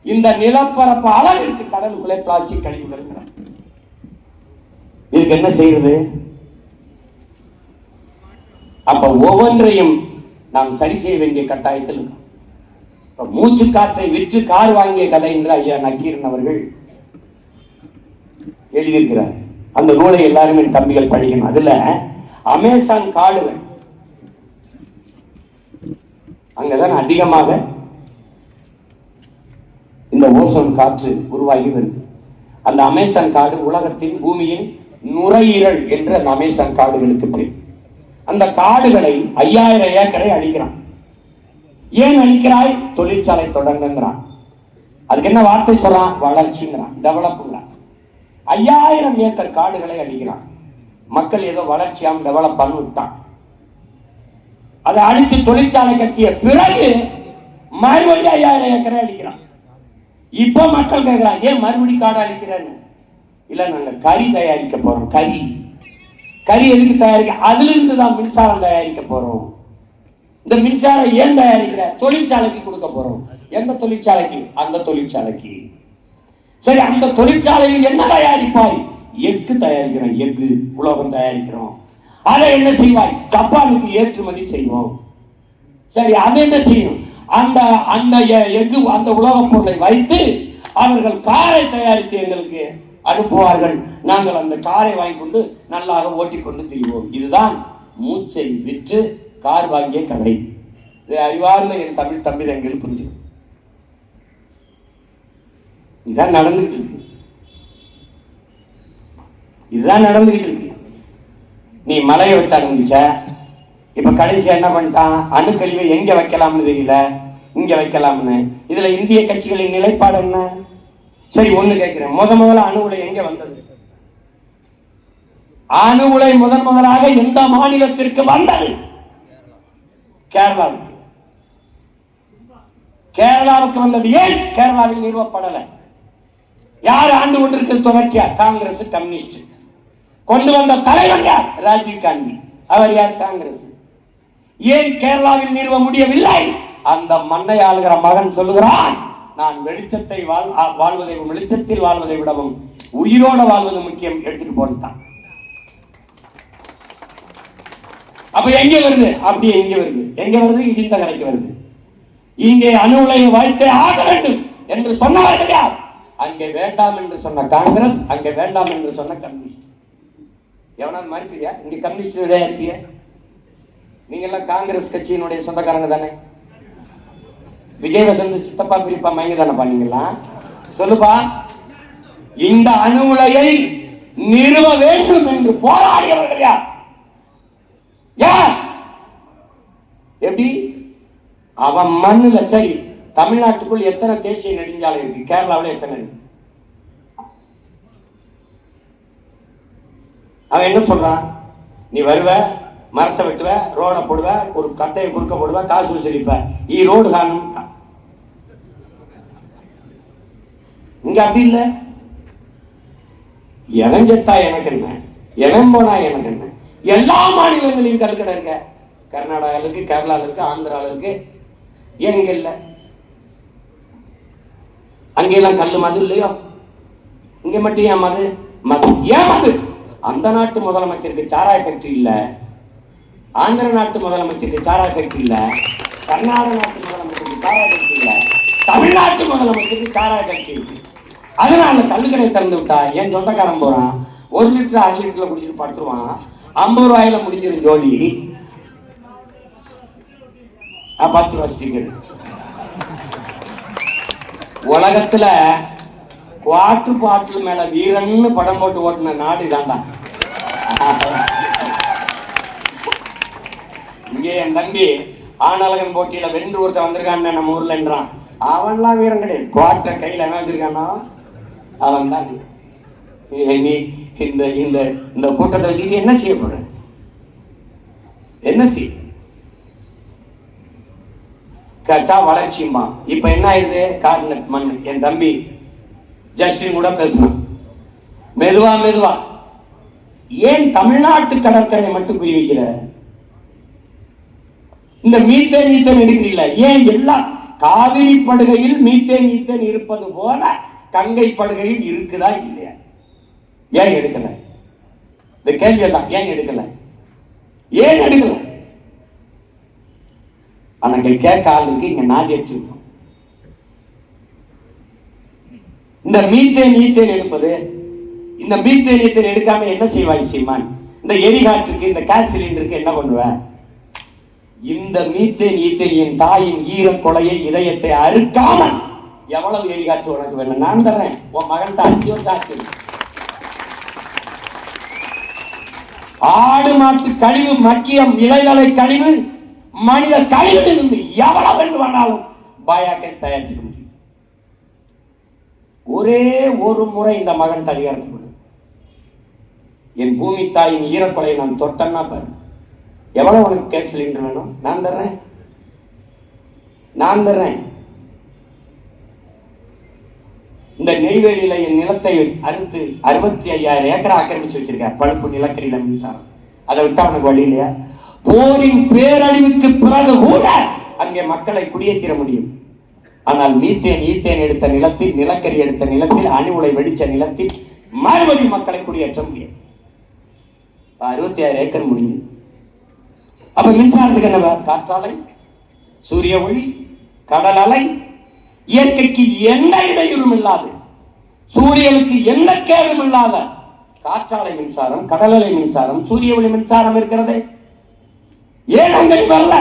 Speaker 2: இந்த நிலப்பரப்பு அளவிற்கு கடலுக்குள்ளே பிளாஸ்டிக் கழிவுகள். இதுக்கு என்ன செய்யறது? அப்ப ஒவ்வொன்றையும் நாம் சரி செய்ய வேண்டிய கட்டாயத்தில் இருக்கும். மூச்சு காற்றை விற்று கார் வாங்கிய கதை என்று ஐயா நக்கீரன் அவர்கள் எழுதியிருக்கிறார். அந்த நூலை எல்லாரும் என் தம்பிகள் படிக்கணும். அதுல அமேசான் காடுகள், அங்கதான் அதிகமாக இந்த ஓசோன் காற்று உருவாகி வருது. அந்த அமேசான் காடு உலகத்தின் பூமியின் நுரையீரல் என்று அந்த அமேசான் காடுகளுக்கு பேர். அந்த காடுகளை 5000 ஏக்கரை அழிக்கிறான். ஏன் அழிக்கிறாய்? தொழிற்சாலை தொடங்குங்கிறான். அதுக்கு என்ன வார்த்தை சொல்றான்? வளர்ச்சிங்கிறான், டெவலப்ங்கிறான். 5000 ஏக்கர் காடுகளை அழிக்கிறான். மக்கள் ஏதோ வளர்ச்சியாம் டெவலப் பண்ணி விட்டான். அதை அழித்து தொழிற்சாலை கட்டிய பிறகு மறுபடியும் 5000 ஏக்கரை அழிக்கிறான். இப்ப மக்கள் கேட்கிறான், ஏன் மறுபடி காடு அழிக்கிறேன்னு? இல்ல, நாங்க கறி தயாரிக்க போறோம். கறி எதுக்கு தயாரிக்க? அதுல இருந்து தான் மின்சாரம் தயாரிக்க போறோம். இந்த மின்சாரம் ஏன் தயாரிக்கிற? தொழிற்சாலைக்கு கொடுக்க போறோம். எந்த தொழிற்சாலைக்கு? அந்த தொழிற்சாலைக்கு. சரி, அந்த தொழிற்சாலையில் என்ன தயாரிப்பாய்? எஃகு தயாரிக்கிறோம், எஃகு உலோகம் தயாரிக்கிறோம். அதை என்ன செய்வாய்? ஜப்பானுக்கு ஏற்றுமதி செய்வோம். சரி, அது என்ன செய்யும்? அந்த அந்த எஃகு, அந்த உலோக பொருளை வைத்து அவர்கள் காரை தயாரித்து எங்களுக்கு அனுப்புவார்கள். நாங்கள் அந்த காரை வாங்கி கொண்டு நல்லாக ஓட்டிக்கொண்டு திரிவோம். இதுதான் மூச்சை விற்று கார் வாங்கிய கதை. இது அறிவார்ந்த என் தமிழ் தம்பிதங்கள் புரிஞ்சு. இதுதான் நடந்துகிட்டு இருக்கு. இதுதான் நடந்துகிட்டு இருக்கு. நீ மலையை விட்டு அனுமதிச்ச, இப்ப கடைசி என்ன பண்ணிட்டான்? அணுக்கழிவை எங்க வைக்கலாம்னு தெரியல, இங்க வைக்கலாம்னு. இதுல இந்திய கட்சிகளின் நிலைப்பாடு என்ன? சரி, ஒண்ணு கேட்கிறேன், முதல்ல அணு உலை எங்க வந்தது? அணு உலை முதலாக எந்த மாநிலத்திற்கு வந்தது? கேரளாவுக்கு. கேரளாவுக்கு வந்தது. ஏன் கேரளாவில் நிறுவப்படல? யார் ஆண்டு கொண்டிருக்கிறது தொடர்ச்சியா? காங்கிரஸ், கம்யூனிஸ்ட். கொண்டு வந்த தலைவர் யார்? ராஜீவ் காந்தி. அவர் யார்? காங்கிரஸ். ஏன் கேரளாவில் நிறுவ முடியவில்லை? அந்த மண்ணை ஆளுகிற மகன் சொல்லுகிறான், நான் வெளிச்சத்தில் வாழ்வதை விடவும் உயிரோட வாழ்வது முக்கியம், எடுத்துட்டு போட்டான். அப்ப எங்க வருது? அப்படியே எங்க வருது? எங்க வருது? இடிந்த கரைக்கு வருது. இங்கே அணு உலையை வைத்தே ஆக வேண்டும் என்று சொன்னவர்கள் யார்? அங்கே வேண்டாம் என்று சொன்ன காங்கிரஸ், அங்கே வேண்டாம் என்று சொன்ன கம்யூனிஸ்ட். எவனாவது மறுப்பியா? இங்க கம்யூனிஸ்ட் இருப்பிய? நீங்க எல்லாம் காங்கிரஸ் கட்சியினுடைய சொந்தக்காரங்க தானே? விஜய் வசந்த் சித்தப்பா பிரிப்பா மைங்க தானே பண்ணீங்களா? சொல்லுப்பா. இந்த அணு உலையை நிறுவ வேண்டும் என்று போராடியவர்கள் யார்? யார்? எப்படி? அவன் மண்ணுல. சரி, தமிழ்நாட்டுக்குள் எத்தனை தேசிய நெடுஞ்சாலை இருக்கு? கேரளாவில் எத்தனை இருக்கு? அவன் என்ன சொல்றான்? நீ வருவ, மரத்தை வெட்டுவ, ரோட போடுவ, ஒரு கட்டையை குறுக்க போடுவ, காசு வச்சிருப்ப, ரோடு காணும். இங்க அப்படி இல்லை. இளைஞத்தா எனக்கு என்ன, எவன் போனா எனக்கு என்ன? எல்லா மாநிலங்களிலும் கல்கடை இருக்க. கர்நாடகாவில் இருக்கு, கேரளாவில் இருக்கு, ஆந்திராவில் இருக்கு. ஏன் இங்க இல்லை? அங்கெல்லாம் கல்லு மது இல்லையோ? இங்க மட்டும் ஏன் மது? மது ஏன் மது? அந்த நாட்டு முதலமைச்சருக்கு சாராய ஃபேக்டரி இல்ல, ஆந்திர நாட்டு முதலமைச்சருக்கு சாராய ஃபேக்டரி இல்ல, கர்நாடக நாட்டு முதலமைச்சருக்கு சாராய ஃபேக்டரி இல்ல, தமிழ்நாட்டு முதலமைச்சருக்கு சாராய ஃபேக்டரி இருக்கு. அதனால கல்லுக்கடை திறந்து விட்டா என் சொந்தக்காரன் போறான், 1 லிட்டர் 1/2 லிட்டர்ல குடிச்சிட்டு படுத்துருவான், 50 ரூபாயில முடிஞ்சிடும் ஜோடி. 10 ரூபா ஸ்டிக்கர். உலகத்துல குவார்டர் பாட்டில் மேல வீரன்னு படம் போட்டு ஓட்டின நாடு தான்டா. இங்கே என் தம்பி ஆனழகன் போட்டியில வென்று ஒருத்தன் வந்திருக்கான் நம்ம ஊர்ல என்றான். அவன்லாம் வீரன் கிடையாது. குவார்டர் கையில என்ன வச்சிருக்கானோ அவன் தான். நீ இந்த இந்த இந்த கூட்டத்தை வச்சுக்கிட்டு என்ன செய்ய போற? என்ன செய்ய கேட்டா வளர்ச்சியுமா. இப்ப என்ன ஆயுது? கார்னட் மண். என் தம்பி ஜஸ்டின் கூட பேசணும். மெதுவா மெதுவா ஏன் தமிழ்நாட்டு கடற்கரையை மட்டும் குறி வைக்கிற? இந்த மீத்தேன் எடுக்கிறீங்களா? ஏன் எல்லாம் காவிரி படுகையில் மீத்தேன் இருப்பது போல கங்கை படுகையில் இருக்குதா இல்லையா? ஏன் எடுக்கல? இந்த கேள்வி எல்லாம் ஏன் எடுக்கல? ஏன் எடுக்கல? ஆனா இங்க கேட்க ஆள் இருக்கு, இங்க நாதிட்டு இருக்கும். இந்த மீத்தேன் எடுப்பது, இந்த மீத்தேன் எடுக்காம என்ன செய்வாய் சீமான்? இந்த எரிகாற்றுக்கு, இந்த கேஸ் சிலிண்டருக்கு என்ன பண்ணுவ? இந்த மீத்தேன் என் தாயின் ஈரக்கொலையை, இதயத்தை அறுக்காமல் எவ்வளவு எரிகாற்று உனக்கு வேணும்? நான் தர்றேன். உன் மகன் 5 வருஷம் ஆச்சு. ஆடு மாட்டு கழிவு, மக்கியம் இலைதலை கழிவு, மனித கழிவிலிருந்து எவ்வளவு வேண்டுமானாலும் பயோகேஸ் தயாரிச்சுக்க முடியும். ஒரே ஒரு முறை இந்த மகன் அதிகாரத்துக்கு என் பூமி தாயின் ஈரக்கொலையை நான் தொட்டேன்னா பாரு, எவ்வளவு உனக்கு கேஸ் சிலிண்டர் வேணும்? நான் தர்றேன். இந்த நெய்வேலியில என் நிலத்தை அறுத்து 65,000 ஏக்கர் ஆக்கிரமிச்சு வச்சிருக்க. பழுப்பு நிலக்கரியில மின்சாரம். அதை விட்டா உனக்கு வழி இல்லையா? போரின் பேரழிவுக்கு பிறகு கூட அங்கே மக்களை குடியேற்ற முடியும். ஆனால் மீத்தேன் எடுத்த நிலத்தில், நிலக்கரி எடுத்த நிலத்தில், அணு உலை வெடிச்ச நிலத்தில் மறுபடியும் மக்களை குடியேற்ற முடியும். 66 ஏக்கர் முடிஞ்சது. அப்ப மின்சாரத்துக்கு என்ன? காற்றாலை, சூரிய ஒளி, கடல் அலை, இயற்கைக்கு எந்த இடையூறும் இல்லாது, சூரியனுக்கு எந்த கேடும் இல்லாத காற்றாலை மின்சாரம், கடல் அலை மின்சாரம், சூரிய ஒளி மின்சாரம் இருக்கிறது. ஏன் அங்கே வரல?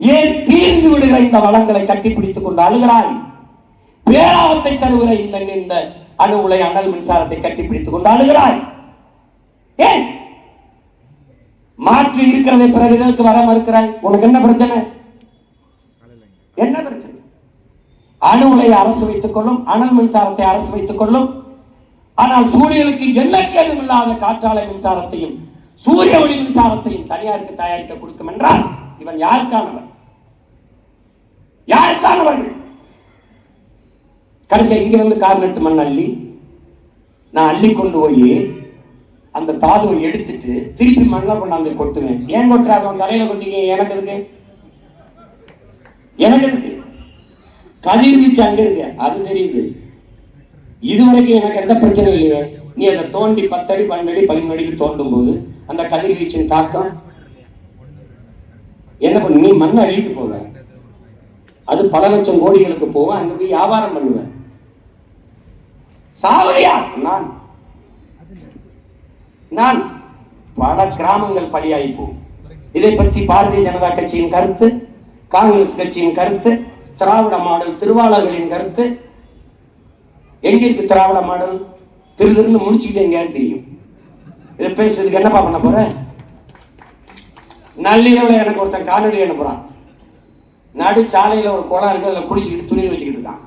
Speaker 2: ஏன் தீர்ந்து விடுகிற இந்த வளங்களை கட்டிப்பிடித்துக் கொண்டு அழுகிறாய்? பேராபத்தை தருகிற இந்த அணு உலை அனல் மின்சாரத்தை கட்டிப்பிடித்துக் கொண்டு அழுகிறாய். ஏன் மாற்று இருக்கிறதை பிறகு இதற்கு வர மறுக்கிறாய்? உனக்கு என்ன பிரச்சனை? என்ன பிரச்சனை? அணு உலையை அரசு வைத்துக் கொள்ளும், அனல் மின்சாரத்தை அரசு வைத்துக் கொள்ளும். ஆனால் சூரியனுக்கு எந்த கேடும் இல்லாத காற்றாலை மின்சாரத்தையும் சூரிய ஒளி மின்சாரத்தையும் தனியாருக்கு தயாரிக்க கொடுக்கும் என்றால் இவன் யாருக்கானவன்? கடைசி இங்க வந்து கார்னெட் மண் அள்ளி, நான் அள்ளி கொண்டு போய் அந்த தாதுவை எடுத்துட்டு திருப்பி மண்ணை கொண்டாந்து கொட்டுவேன். ஏன் கொட்டுறாங்க? தலையில கொட்டிங்க. எனக்கு இருக்கு கதிர்வீச்சு அங்க இருக்கு, அது தெரியுது. இதுவரைக்கும் எனக்கு எந்த பிரச்சனையும் இல்லையே. நீ அதை தோண்டி 10 அடி 12 அடி 13 அடிக்கு தோண்டும் போது அந்த கதிர்வீச்சின் தாக்கம் என்ன பண்ணு? நீ மண்ணை அள்ளிட்டு போவ, அது பல லட்சம் கோடிகளுக்கு போவேன். அங்க போய் வியாபாரம் பண்ணுவேன். சாவரியா? நான் பல கிராமங்கள் பலியாகி போகும். இதை பற்றி பாரதிய ஜனதா கட்சியின் கருத்து, காங்கிரஸ் கட்சியின் கருத்து, திராவிட மாடல் திருவாளர்களின் கருத்து. எங்க இருக்கு திராவிட மாடல்? திருன்னு முடிச்சுக்கிட்டு எங்கேயாவது தெரியும். இதை பேசுறதுக்கு என்னப்பா பண்ண போற? நள்ளிரவுல எனக்கு ஒருத்தன் காணொலி அனுப்புறான். நடு சாலையில ஒரு குளம் இருக்கு, அதுல குளிச்சுக்கிட்டு துணி வச்சுக்கிட்டு இருக்கான்.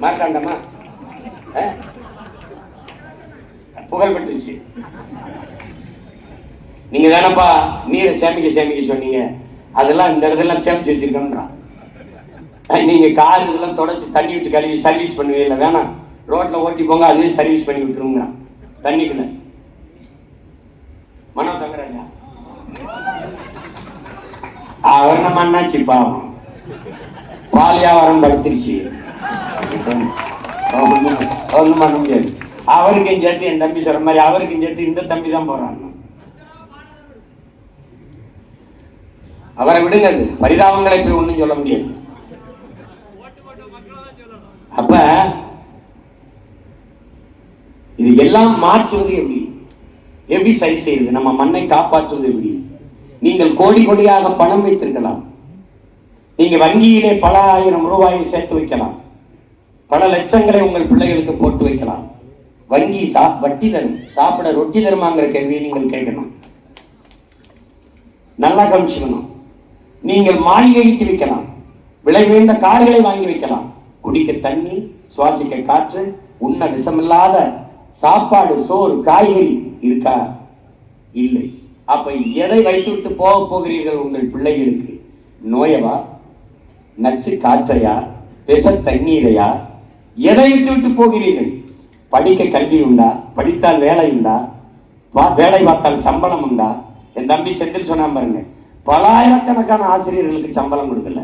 Speaker 2: மாட்டாண்டமா புகழ் பெற்றுச்சு. நீங்க தானப்பா நீரை சேமிக்க சொன்னீங்க, அதெல்லாம் இந்த இடத்துல சேமிச்சு வச்சிருக்கோன்றான். நீங்க கார் இதெல்லாம் தொடச்சு தண்ணி விட்டு கழுவி சர்வீஸ் பண்ணுவீங்க, வேணாம் ரோட்ல ஓட்டி போங்க, அதுவே சர்வீஸ் பண்ணி விட்டுருங்கிறான். தண்ணிக்குள்ள மனோ தங்கராஜா அவர் நம்ம அண்ணாச்சி பாவம் பால் வியாபாரம் படுத்துருச்சு, ஒன்றும் பண்ண முடியாது. அவருக்கும் சேர்த்து என் தம்பி சொல்ற மாதிரி அவருக்கும் சேர்த்து இந்த தம்பி தான் போறான். அவரை விடுங்க, பரிதாபங்களை போய் ஒன்றும் சொல்ல முடியாது. அப்ப இது எல்லாம் மாற்றுவது எப்படி, எப்படி சரி செய்வது, நம்ம மண்ணை காப்பாற்றுவது எப்படி? நீங்கள் கோடி கோடியாக பணம் வைத்திருக்கலாம், நீங்க வங்கியிலே பல ஆயிரம் ரூபாயை சேர்த்து வைக்கலாம், பல லட்சங்களை உங்கள் பிள்ளைகளுக்கு போட்டு வைக்கலாம். வங்கி வட்டி தரும், சாப்பிட ரொட்டி தருமாங்கிற கேள்வியை நீங்கள் கேட்கணும். நல்லா கவனிச்சுக்கணும். நீங்கள் மாளிகையிட்டு வைக்கலாம், விலை உயர்ந்த கார்களை வாங்கி வைக்கலாம், குடிக்க தண்ணி, சுவாசிக்க காற்று, உண்ண விஷமில்லாத சாப்பாடு, சோறு, காய்கறி இருக்கா? இல்லை. அப்ப எதை வைத்துவிட்டு போக போகிறீர்கள் உங்கள் பிள்ளைகளுக்கு? நோயவா, நச்சு காற்றையா, விஷ தண்ணீரையா? எதை விட்டு போகிறீர்கள்? படிக்க கல்வி உண்டா? படித்தால் வேலை உண்டா? வேலை பார்த்தால் சம்பளம் உண்டா? என் தம்பி செந்தில் சொன்னா பாருங்க, பல ஆயிரக்கணக்கான ஆசிரியர்களுக்கு சம்பளம் கொடுக்கல,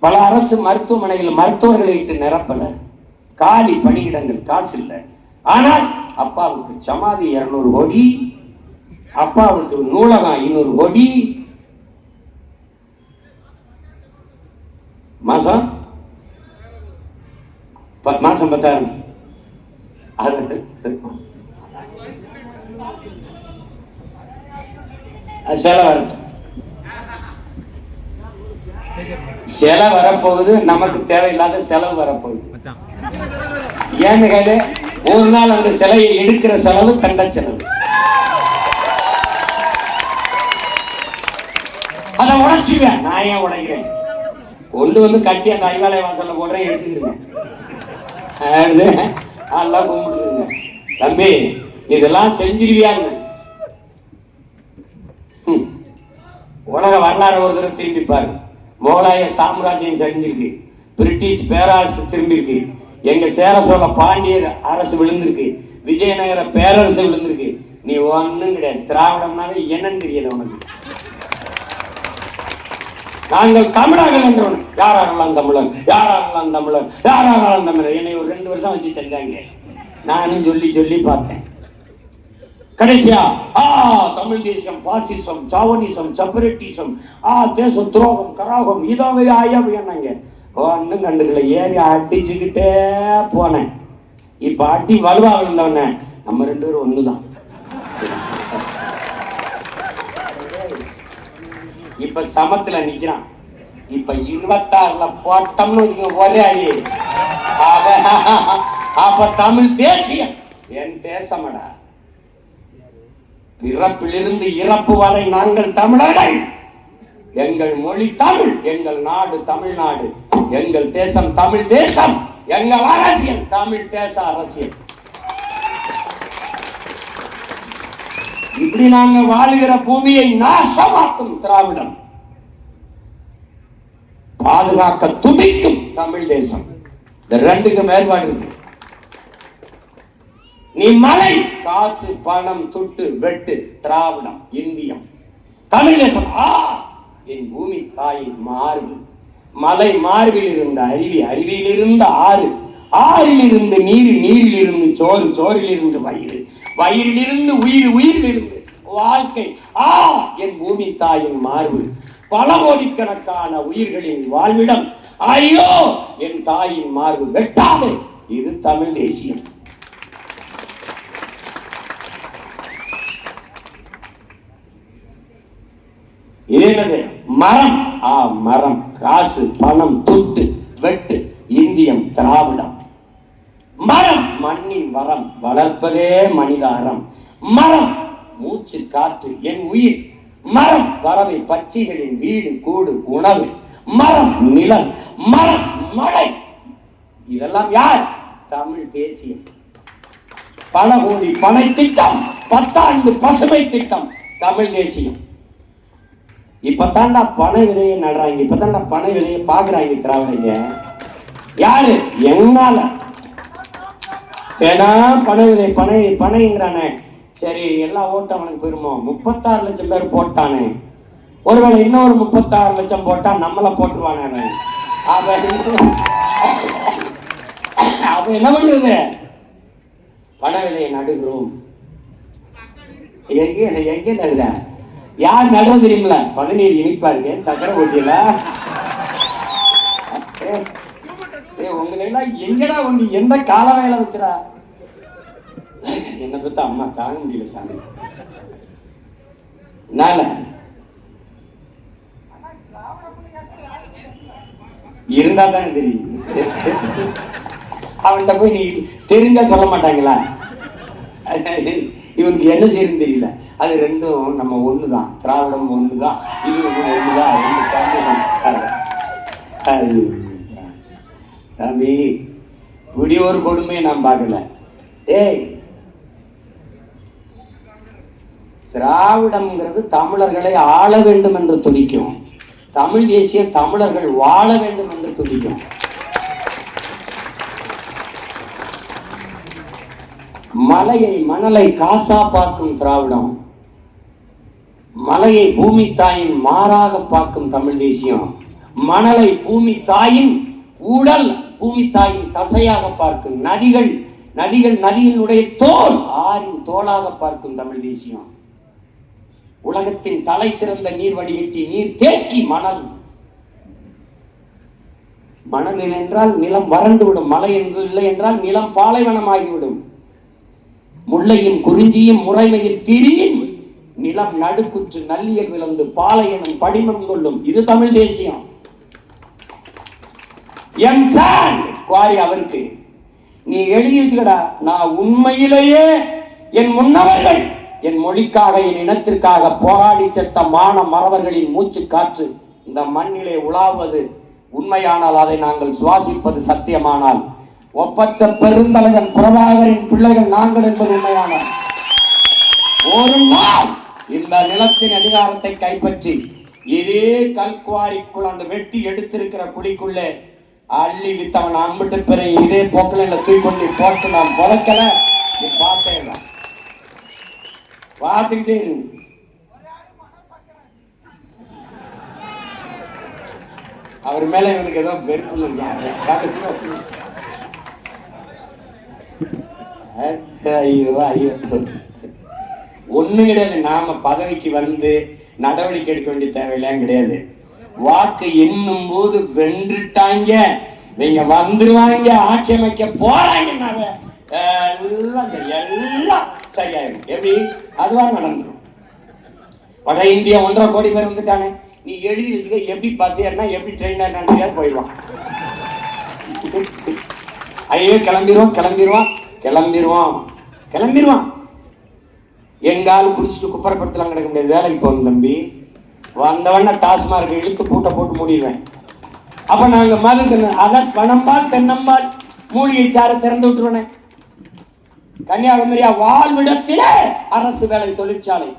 Speaker 2: பல அரசு மருத்துவமனைகள் மருத்துவர்களை இட்டு நிரப்பல, காலி பணியிடங்கள், காசு இல்லை. ஆனால் அப்பாவுக்கு சமாதி 200 கோடி, அப்பாவுக்கு நூலகம் 500 கோடி, மாசம் 10,000 செலவு வரப்போகுது. நமக்கு தேவையில்லாத செலவு வரப்போகுது. ஏன்னு கேளு, ஒரு நாள் அந்த சிலையை எடுக்கிற செலவு கண்ட செலவு. அதை உடைச்சுவேன். நான் ஏன் உடைக்கிறேன்? கொண்டு வந்து கட்டி அந்த அறிவாலய வாசல்ல போடுறேன், எடுத்துக்கிறேன். நல்லா கும்பிடுதுங்க. தம்பி இதெல்லாம் செஞ்சிருவியாங்க. உலக வரலாறு ஒரு தடவை திரும்பிப்பாரு. முகலாய சாம்ராஜ்யம் சரிஞ்சிருக்கு, பிரிட்டிஷ் பேரரசு திரும்பியிருக்கு, எங்க சேர சோழ பாண்டியர் அரசு விழுந்திருக்கு, விஜயநகர பேரரசு விழுந்திருக்கு. நீ ஒன்னும் கிடையாது. திராவிடம்னாவே என்னன்னு தெரியல உனக்கு. நாங்கள் தமிழர்கள் என்றவன், யாரெல்லாம் தமிழன், யாரெல்லாம் தமிழன், யாரெல்லாம் தமிழர். என்னை ஒரு 2 வருஷம் வச்சு செஞ்சாங்க. நானும் சொல்லி சொல்லி பார்த்தேன். கடைசியா தமிழ் தேசம், பாசிசம், சாவனிசம், செப்பரேட்டிசம், தேச துரோகம், கராகம், இதாவே ஆயாங்க. ஒன்னும் கண்டுக்கல. ஏறி அடிச்சுக்கிட்டே போனேன். இப்ப அடி வலுவா விழுந்தவன நம்ம 2 பேரும் ஒண்ணுதான். இப்ப சமத்துல நிக்கிறான். இப்ப 26ல போட்டோம்னு ஒரே அடி. அப்ப தமிழ் தேசியம் என் தேசமடா. பிறப்பிலிருந்து இறப்பு வரை நாங்கள் தமிழர்கள். எங்கள் மொழி தமிழ், எங்கள் நாடு தமிழ்நாடு, எங்கள் தேசம் தமிழ் தேசம், எங்கள் அரசியல் தமிழ் தேச அரசியல். இப்படி நாங்க வாழுகிற பூமியை நாசமாக்கும் திராவிடம், பாதுகாக்க துடிக்கும் தமிழ் தேசம். இந்த 2க்கு மேற்பாடு இருக்கு. நீ மலை, காசு, பணம், துட்டு, வெட்டு, திராவிடம், இந்தியம், தமிழ் தேசம். என் பூமி தாயின் மார்பு, மலை மார்பில் இருந்த அருவி, அருவியில் இருந்த ஆறு, ஆறில் இருந்து நீர், நீரில் இருந்து சோறு, சோறில் இருந்து வயிறு, வயிறில் இருந்து உயிர், உயிரில் இருந்து வாழ்க்கை. என் பூமி தாயின் மார்பு, பல கோடிக்கணக்கான உயிர்களின் வாழ்விடம். ஐயோ என் தாயின் மார்பு வெட்டாது. இது தமிழ் தேசியம். என்னது? மரம். மரம், காசு, பணம், துட்டு, வெட்டு, இந்தியம், திராவிடம். மரம் மண்ணின் வரம், வளர்ப்பதே மனிதாரம். மரம் மூச்சு, காற்று, என் உயிர். மரம் பறவை பட்சிகளின் வீடு, கூடு, உணவு. மரம் நிலம், மரம் மழை. இதெல்லாம் யார்? தமிழ் தேசியம். பல கோடி பனை திட்டம், 10 ஆண்டு பசுமை திட்டம், தமிழ் தேசியம். இப்பதான்டா பனை விதையை நடுறாங்க, இப்பதான்டா பனை விதையை பாக்குறாங்க திராவிடங்க. யாரு? என்னால ஏன்னா பனை விதை பனைங்கிறானே, சரி எல்லா ஓட்டும் அவனுக்கு போயிருமோ, 36 லட்சம் பேர் போட்டானே, ஒருவேளை இன்னொரு 36 லட்சம் போட்டா நம்மள போட்டுருவானே அவன். அவன் என்ன பண்றது? பனை விதையை நடுகிறோம். எங்க நடுத? யார் நடுறது தெரியுமில? பதநீர் இனிப்பா இருக்கு, சக்கரை போட்டியல. உங்களை எல்லாம் எங்கடா ஒண்ணு எந்த கால வேலை வச்சுடா? என்ன பத்த அம்மா தாங்க முடியல சாமி. இருந்தா தானே தெரியும். அவன்கிட்ட போய் நீ தெரிஞ்சா சொல்ல மாட்டாங்களா? இவனுக்கு என்ன செய்யணும்னு தெரியல. அது ரெண்டும் நம்ம ஒண்ணுதான், திராவிடம் ஒண்ணுதான், இது ஒண்ணுதான். தம்பி இப்படி ஒரு கொடுமையை நான் பார்க்கல. ஏய், திராவிடம்ங்கிறது தமிழர்களை ஆள வேண்டும் என்று துடிக்கும். தமிழ் தேசிய தமிழர்கள் வாழ வேண்டும் என்று துடிக்கும். மலையை மணலை காசா பார்க்கும் திராவிடம், மலையை பூமி தாயின் மாறாக பார்க்கும் தமிழ் தேசியம், மணலை பூமி தாயின் உடல் பூமி தாயின் தசையாக பார்க்கும், நதிகள் நதியினுடைய தோல் ஆறின் தோளாக பார்க்கும் தமிழ் தேசியம். உலகத்தின் தலை சிறந்த நீர் வடிகட்டி நீர் தேக்கி மணல் என்றால் நிலம் வறண்டு விடும், மலை என்று இல்லை என்றால் நிலம் பாலைவனமாகிவிடும். முல்லையும் குறிஞ்சியும் முறைமையில் திரியும், நிலம் நடுக்குற்று நல்லியல் விளந்து பாலையனும் படிமம் கொள்ளும். இது தமிழ் தேசியம். குவாரி அவருக்கு நீ எழுதி வச்சுக்கடா. நான் உண்மையிலேயே என் முன்னவர்கள் என் மொழிக்காக என் இனத்திற்காக போராடி செத்த மான மறவர்களின் மூச்சு காற்று இந்த மண்ணிலே உலாவது உண்மையானால், அதை நாங்கள் சுவாசிப்பது சத்தியமானால், ஒப்பற்ற பெருந்தலைவன் பிரபாகரின் பிள்ளைகள் நாங்கள் என்பது உண்மையானால், ஒரு நாள் இந்த நிலத்தின் அதிகாரத்தை கைப்பற்றி இதே கல்குவாரிக்குள் அந்த வெட்டி எடுத்திருக்கிற குழிக்குள்ளே அள்ளி வித்தவன் அம்பிட்டு பிறகு இதே போக்கில தூக்கொண்டு போட்டு நான் பொழைக்கல. நீ பார்த்தேன் பார்த்துக்கிட்டே இரு. அவர் மேல இவனுக்கு ஏதோ வெறுப்பு ஐயோ ஐயோ ஒண்ணும் கிடையாது. நாம பதவிக்கு வந்து நடவடிக்கை எடுக்க வேண்டிய தேவையில்லாம் கிடையாது. வாக்கு எண்ணும் போது வென்றுட்டாங்க, நீங்க வந்துருவாங்க, ஆட்சி அமைக்க போறாங்க, எல்லாம் சரியாயிடும். எப்படி அதுவா நடந்துடும். வட இந்தியா 1.5 கோடி பேர் வந்துட்டானே, நீ எழுதி வச்சுக்க. எப்படி பஸ் ஏறினா எப்படி ட்ரெயின் ஏறினா போயிடுவான். ஐயோ கிளம்பிடுவான். எங்காலும் குடிச்சிட்டு குப்பரப்படுத்தலாம் கிடக்க முடியாது. வேலைக்கு போகணும் தம்பி. வந்தவன டாஸ்மார்க் இழுத்து பூட்டை போட்டு மூடிடுவேன். அப்ப நாங்க மது அதான் பணம்பால் தென்னம்பால் மூலிகை சாரை திறந்து விட்டுருவேன். கன்னியாகுமரியா வாழ்விடத்திலே அரசு வேலை தொழிற்சாலை,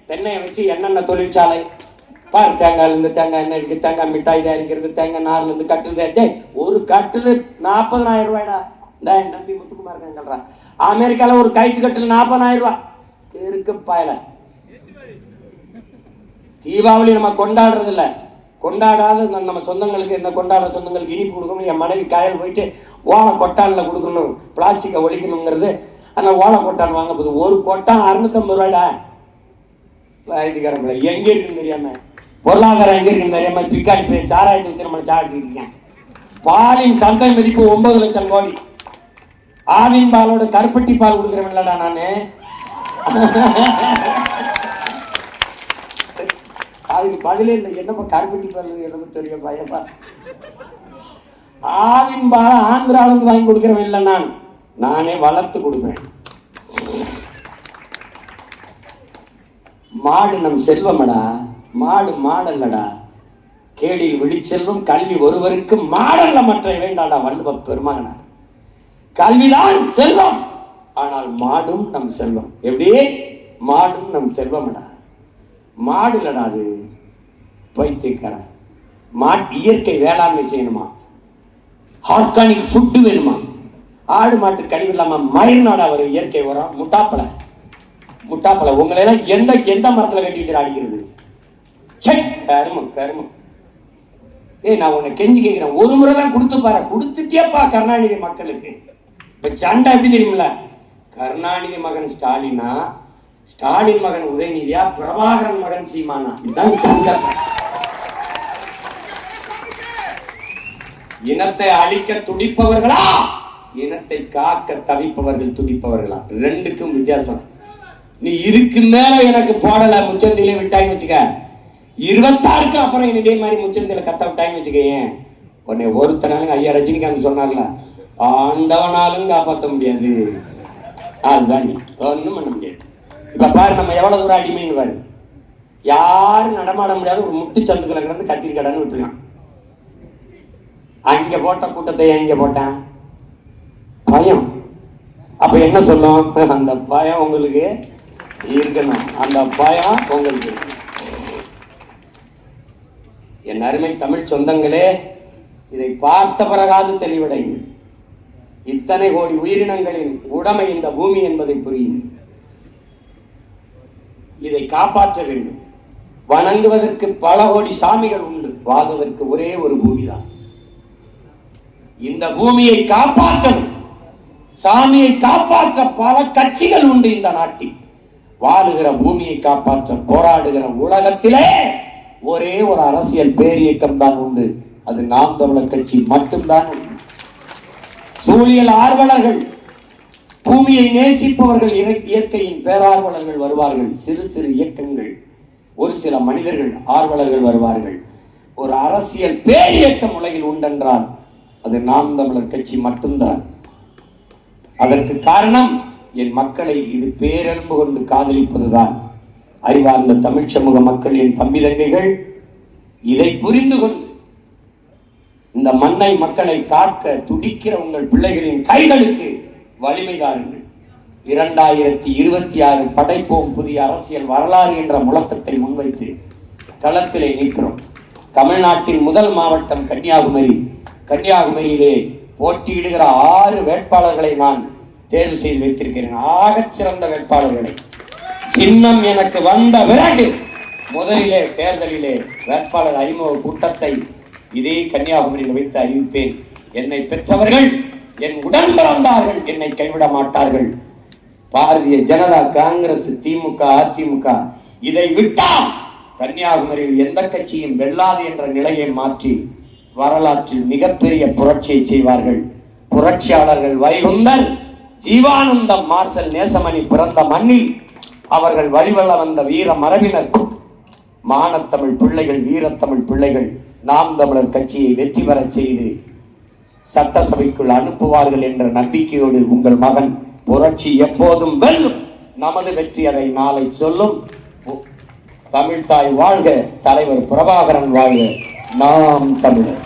Speaker 2: தென்னையை வச்சு என்னென்ன தொழிற்சாலை பாரு. தேங்காயில இருந்து தேங்காய் எண்ணெய் இருக்கு, தேங்காய் மிட்டாய் தயாரிக்கிறது, தேங்காய் நார்ல இருந்து கட்டுறது. ஒரு கட்டுல 40,000 ரூபாய்டா. இந்த நம்பி முத்துக்குமார் இருக்காங்கல்றா, அமெரிக்கால ஒரு கைத்து கட்டுல 40,000 ரூபாய் இருக்கு பாயல. தீபாவளி நம்ம கொண்டாடுறது இல்ல, கொண்டாடாத நம்ம சொந்தங்களுக்கு, இந்த கொண்டாடுற சொந்தங்களுக்கு இனிப்பு கொடுக்கணும். என் மனைவி காயல் போயிட்டு ஓலை கொட்டான்ல கொடுக்கணும், பிளாஸ்டிக்கை ஒழிக்கணுங்கிறது. அந்த ஓலை கொட்டான் வாங்க போகுது. ஒரு கொட்டான் 650 ரூபாய்டா. இதுக்காரங்கள எங்க இருக்குன்னு தெரியாம, பொருளாதாரம் எங்க இருக்குன்னு தெரியாம பிக்காடி போய் சாராயத்தை வச்சு நம்ம சாடிச்சுட்டு இருக்கேன். பாலின் சந்தை மதிப்பு 9 லட்சம் கோடி. ஆவின் பாலோட கருப்பட்டி பால் கொடுக்குறேன் இல்லடா நானு. அதுக்கு பதிலே இல்லை. என்னப்பா கருப்பட்டி பால் என்னப்பா தெரியும் பயப்பா. ஆவின் பால ஆந்திரால இருந்து வாங்கி கொடுக்குறவன் இல்லை, நானே வளர்த்து கொடுப்பேன். மாடு நம் செல்வமடா, மாடு மாடல்லடா. கேடில் விழிச்செல்வம் கல்வி ஒருவருக்கு மாடல்ல மற்ற வேண்டாடா. வள்ளுவ பெருமகனார். கல்விதான் செல்வம், ஆனால் மாடும் நம் செல்வம். எப்படி? மாடும் நம் செல்வமடா. மாடு இல்லடா, அது பைத்தியக்காரன். இயற்கை வேளாண்மை செய்யணுமா, ஆர்கானிக் ஃபுட்டு வேணுமா, ஆடு மாட்டு கழிவு இல்லாம மயிர் நாடா வரும் இயற்கை உரம். முட்டாப்பழ உங்களை எல்லாம் எந்த மரத்துல கட்டி வச்சு அடிக்கிறது? கருமம் கருமம். நான் உன்னை கெஞ்சி கேட்கிறேன், ஒரு முறை தான் கொடுத்து பாரு. கொடுத்துட்டேப்பா கருணாநிதி மக்களுக்கு. இப்ப சண்டை எப்படி தெரியுமில்ல? கருணாநிதி மகன் ஸ்டாலினா, ஸ்டாலின் மகன் உதயநிதியா, பிரபாகரன் மகன் சீமானா? இதுதான் சண்டை. இனத்தை அழிக்க துடிப்பவர்களா, இனத்தை காக்க தவிப்பவர்கள் துடிப்பவர்களா? ரெண்டுக்கும் வித்தியாசம். நீ இதுக்கு மேல எனக்கு போடல முச்சந்திலே விட்டாங்க வச்சுக்க, 26க்கு அப்புறம் இதே மாதிரி முச்சந்தில கத்த விட்டாங்க வச்சுக்கேன், உன்னை ஒருத்தனாலும் ஐயா ரஜினிகாந்த் சொன்னார்ல, ஆண்டவனாலும் காப்பாற்ற முடியாது. அதுதான் ஒன்றும் பண்ண முடியாது. இப்ப பாரு நம்ம எவ்வளவு தூரம் அடிமைன்னு பாரு. யாரும் நடமாட முடியாது ஒரு முட்டு சந்துக்களை கிடந்து கத்திரிக்கடன்னு விட்டுருக்கான். அங்க போட்ட கூட்டத்தை இங்க போட்டான் பயம். அப்ப என்ன சொல்லும்? அந்த பயம் உங்களுக்கு இருக்கணும், அந்த பயம் உங்களுக்கு. என் அருமை தமிழ் சொந்தங்களே, இதை பார்த்த பிறகாது தெளிவடையும். இத்தனை கோடி உயிரினங்களின் உடைமை இந்த பூமி என்பதை புரியும். இதை காப்பாற்ற வேண்டும். வணங்குவதற்கு பல கோடி சாமிகள் உண்டு, வாழ்வதற்கு ஒரே ஒரு பூமிதான். இந்த பூமியை காப்பாற்றணும். சாமியை காப்பாற்ற பல கட்சிகள் உண்டு இந்த நாட்டில். வாழுகிற பூமியை காப்பாற்ற போராடுகிற உலகத்திலே ஒரே ஒரு அரசியல் பேரியக்கம் தான் உண்டு, அது நாம் தமிழர் கட்சி மட்டும்தான் உண்டு. சூழியல் ஆர்வலர்கள், பூமியை நேசிப்பவர்கள், இயற்கையின் பேரார்வலர்கள் வருவார்கள். சிறு சிறு இயக்கங்கள், ஒரு சில மனிதர்கள் ஆர்வலர்கள் வருவார்கள். ஒரு அரசியல் பேரியக்கம் உலகில் உண்டென்றால் அது நாம் தமிழர் கட்சி மட்டும்தான். அதற்கு காரணம் என் மக்களை இது பேரன்பு கொண்டு காதலிப்பதுதான். அறிவார்ந்த தமிழ் சமூக மக்கள், என் தம்பி தங்கைகள், இதை புரிந்து கொண்டு இந்த மண்ணை மக்களை காக்க துடிக்கிற உங்கள் பிள்ளைகளின் கைகளுக்கு வலிமை தாருங்கள். 2026 படைப்போம் புதிய அரசியல் வரலாறு என்ற முழக்கத்தை முன்வைத்து களத்திலே நிற்கிறோம். தமிழ்நாட்டின் முதல் மாவட்டம் கன்னியாகுமரி. கன்னியாகுமரியிலே போட்டியிடுகிற 6 வேட்பாளர்களை நான் தேர்வு செய்து வைத்திருக்கிறேன். ஆகச் சிறந்த வேட்பாளர்களை. சின்னம் எனக்கு வந்த பிறகு முதலிலே தேர்தலிலே வேட்பாளர் அறிமுக கூட்டத்தை இதே கன்னியாகுமரியில் வைத்து அறிவிப்பேன். என்னை பெற்றவர்கள், என் உடன் பிறந்தார்கள், என்னை கைவிட மாட்டார்கள். பாரதிய ஜனதா, காங்கிரஸ், திமுக, அதிமுக இதை விட்டால் கன்னியாகுமரியில் எந்த கட்சியும் வெல்லாது என்ற நிலையை மாற்றி வரலாற்றில் மிகப்பெரிய புரட்சியை செய்வார்கள். புரட்சியாளர்கள் வைகுந்தர், ஜீவானந்தம், மார்சல் நேசமணி பிறந்த மண்ணில் அவர்கள் வழிவள்ள வந்த வீர மரபினர், மானத்தமிழ் பிள்ளைகள், வீரத்தமிழ் பிள்ளைகள் நாம் தமிழர் கட்சியை வெற்றி பெற செய்து சட்டசபைக்குள் அனுப்புவார்கள் என்ற நம்பிக்கையோடு உங்கள் மகன் புரட்சி எப்போதும் வெல்லும். நமது வெற்றி அதை நாளை சொல்லும். தமிழ்தாய் வாழ்க, தலைவர் பிரபாகரன் வாழ்க, நாம் தமிழர்.